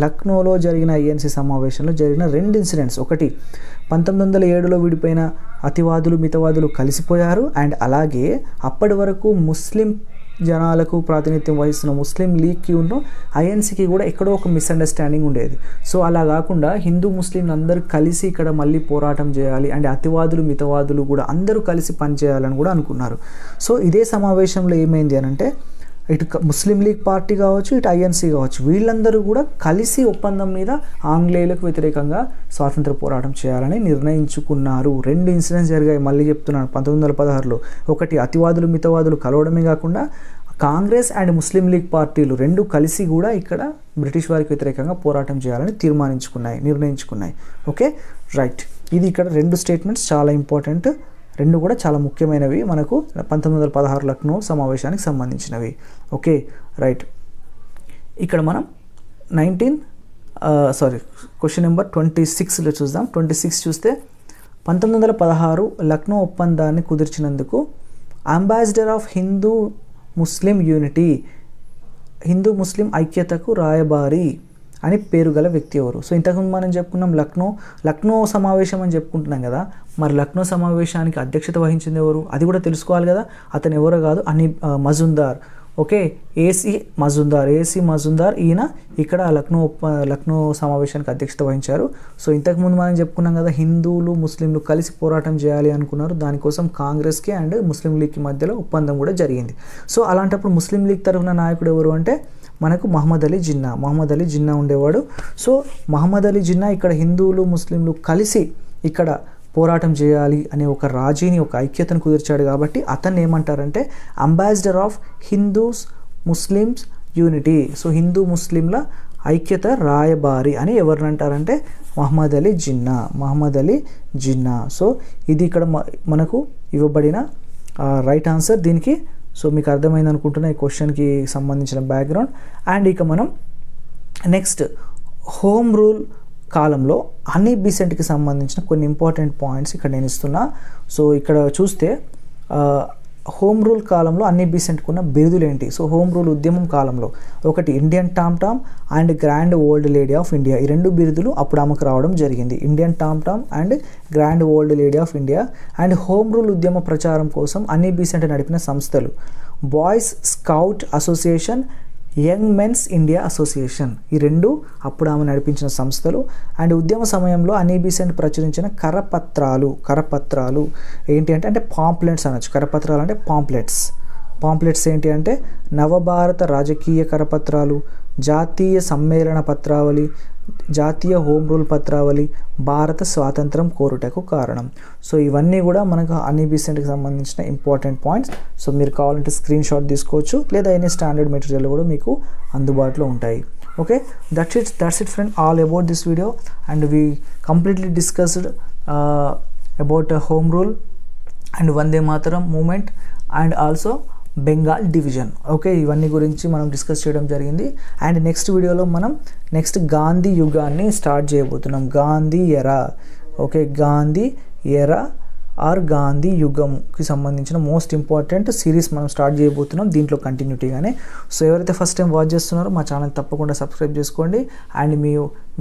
లక్నోలో జరిగిన ఐఎన్సీ సమావేశంలో జరిగిన రెండు ఇన్సిడెంట్స్. ఒకటి 1907లో విడిపోయిన అతివాదులు మితవాదులు కలిసిపోయారు. అండ్ అలాగే అప్పటి వరకు ముస్లిం జనాలకు ప్రాతినిధ్యం వహిస్తున్న ముస్లిం లీగ్కి ఉన్న ఐఎన్సీకి కూడా ఎక్కడో ఒక మిస్అండర్స్టాండింగ్ ఉండేది. సో అలా కాకుండా హిందూ ముస్లింలు అందరూ కలిసి ఇక్కడ మళ్ళీ పోరాటం చేయాలి అండ్ అతివాదులు మితవాదులు కూడా అందరూ కలిసి పనిచేయాలని కూడా అనుకున్నారు. సో ఇదే సమావేశంలో ఏమైంది అని అంటే ఇటు ముస్లిం లీగ్ పార్టీ కావచ్చు, ఇటు ఐఎన్సీ కావచ్చు, వీళ్ళందరూ కూడా కలిసి ఒప్పందం మీద ఆంగ్లేయులకు వ్యతిరేకంగా స్వాతంత్ర పోరాటం చేయాలని నిర్ణయించుకున్నారు. రెండు ఇన్సిడెంట్స్ జరిగాయి, మళ్ళీ చెప్తున్నాను 1916లో. ఒకటి అతివాదులు మితవాదులు కలవడమే కాకుండా కాంగ్రెస్ అండ్ ముస్లిం లీగ్ పార్టీలు రెండు కలిసి కూడా ఇక్కడ బ్రిటిష్ వారికి వ్యతిరేకంగా పోరాటం చేయాలని నిర్ణయించుకున్నాయి. Okay, right. ఇది ఇక్కడ రెండు స్టేట్మెంట్స్ చాలా ఇంపార్టెంట్, రెండు కూడా చాలా ముఖ్యమైనవి మనకు 1916 లక్నో సమావేశానికి సంబంధించినవి. Okay, right. ఇక్కడ మనం క్వశ్చన్ నెంబర్ 26లో చూద్దాం. 26 చూస్తే 1916 లక్నో ఒప్పందాన్ని కుదిర్చినందుకు అంబాసిడర్ ఆఫ్ హిందూ ముస్లిం ఐక్యతకు రాయబారి అని పేరు గల వ్యక్తి ఎవరు? సో ఇంతకుముందు మనం చెప్పుకున్నాం లక్నో సమావేశం అని చెప్పుకుంటున్నాం కదా. మరి లక్నో సమావేశానికి అధ్యక్షత వహించింది ఎవరు? అది కూడా తెలుసుకోవాలి కదా. అతను ఎవరో కాదు, మజుందార్. ఓకే, ఏసీ మజుందార్ ఈయన ఇక్కడ లక్నో సమావేశానికి అధ్యక్షత వహించారు. సో ఇంతకుముందు మనం చెప్పుకున్నాం కదా, హిందువులు ముస్లింలు కలిసి పోరాటం చేయాలి అనుకున్నారు. దానికోసం కాంగ్రెస్కి అండ్ ముస్లిం లీగ్కి మధ్యలో ఒప్పందం కూడా జరిగింది. సో అలాంటప్పుడు ముస్లిం లీగ్ తరఫున నాయకుడు ఎవరు అంటే మనకు మహమ్మద్ అలీ జిన్నా ఉండేవాడు. సో మహమ్మద్ అలీ జిన్నా ఇక్కడ హిందువులు ముస్లింలు కలిసి ఇక్కడ పోరాటం చేయాలి అనే ఒక రాజీని, ఒక ఐక్యతను కుదిర్చాడు. కాబట్టి అతన్ని ఏమంటారంటే ambassador of Hindus Muslims unity. So Hindu ముస్లింల ఐక్యత రాయబారి అని ఎవరిని అంటారంటే మహమ్మద్ అలీ జిన్నా. సో ఇది ఇక్కడ మనకు ఇవ్వబడిన రైట్ ఆన్సర్ దీనికి. సో మీకు అర్థమైంది అనుకుంటున్నా ఈ క్వశ్చన్కి సంబంధించిన బ్యాక్గ్రౌండ్. అండ్ ఇక మనం నెక్స్ట్ హోమ్ రూల్ కాలంలో హనీ బీసెంట్కి సంబంధించిన కొన్ని ఇంపార్టెంట్ పాయింట్స్ ఇక్కడ నేను ఇస్తున్నా. సో ఇక్కడ చూస్తే హోమ్ రూల్ కాలంలో హనీ బీసెంట్కి ఉన్న బిరుదులు ఏంటి? సో హోమ్ రూల్ ఉద్యమం కాలంలో ఒకటి Indian Tom Tom and grand old lady of India. ఈ రెండు బిరుదులు అప్పుడు ఆమెకు రావడం జరిగింది, Indian Tom Tom and grand old lady of India. And home rule ఉద్యమ ప్రచారం కోసం హనీ బీసెంట్ నడిపిన సంస్థలు boys scout association, young men's India association. ఈ రెండు అప్పుడు ఆమె నడిపించిన సంస్థలు. అండ్ ఉద్యమ సమయంలో హనీ బీసెంట్ ప్రచురించిన కరపత్రాలు ఏంటి అంటే పాంప్లెట్స్ అనొచ్చు. కరపత్రాలు అంటే పాంప్లెట్స్ ఏంటి అంటే నవభారత రాజకీయ కరపత్రాలు, జాతీయ సమ్మేళన పత్రావళి, జాతీయ హోమ్ రూల్ పత్రావళి, భారత స్వాతంత్రం కోరుటకు కారణం. సో ఇవన్నీ కూడా మనకు హనీ బీసెంట్కి సంబంధించిన ఇంపార్టెంట్ పాయింట్స్. సో మీరు కావాలంటే స్క్రీన్ షాట్ తీసుకోవచ్చు, లేదా ఎనీ స్టాండర్డ్ మెటీరియల్ కూడా మీకు అందుబాటులో ఉంటాయి. Okay, that's it friend, all about this video. And we completely discussed about home rule and Vande Mataram movement and also Bengal division. Okay, ఇవన్నీ గురించి మనం డిస్కస్ చేయడం జరిగింది. అండ్ నెక్స్ట్ వీడియోలో మనం నెక్స్ట్ గాంధీ యుగాన్ని స్టార్ట్ చేయబోతున్నాం, గాంధీ ఎరా. ఓకే, గాంధీ ఎరా ఆర్ గాంధీ యుగంకి సంబంధించిన మోస్ట్ ఇంపార్టెంట్ సిరీస్ మనం స్టార్ట్ చేయబోతున్నాం, దీంట్లో కంటిన్యూటీగానే. సో ఎవరైతే ఫస్ట్ టైం వాచ్ చేస్తున్నారో మా ఛానల్ తప్పకుండా సబ్స్క్రైబ్ చేసుకోండి. అండ్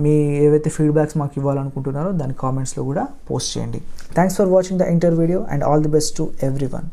మీ ఏవైతే ఫీడ్బ్యాక్స్ మాకు ఇవ్వాలనుకుంటున్నారో దాని కామెంట్స్లో కూడా పోస్ట్ చేయండి. Thanks for watching the inter video and all the best to every one.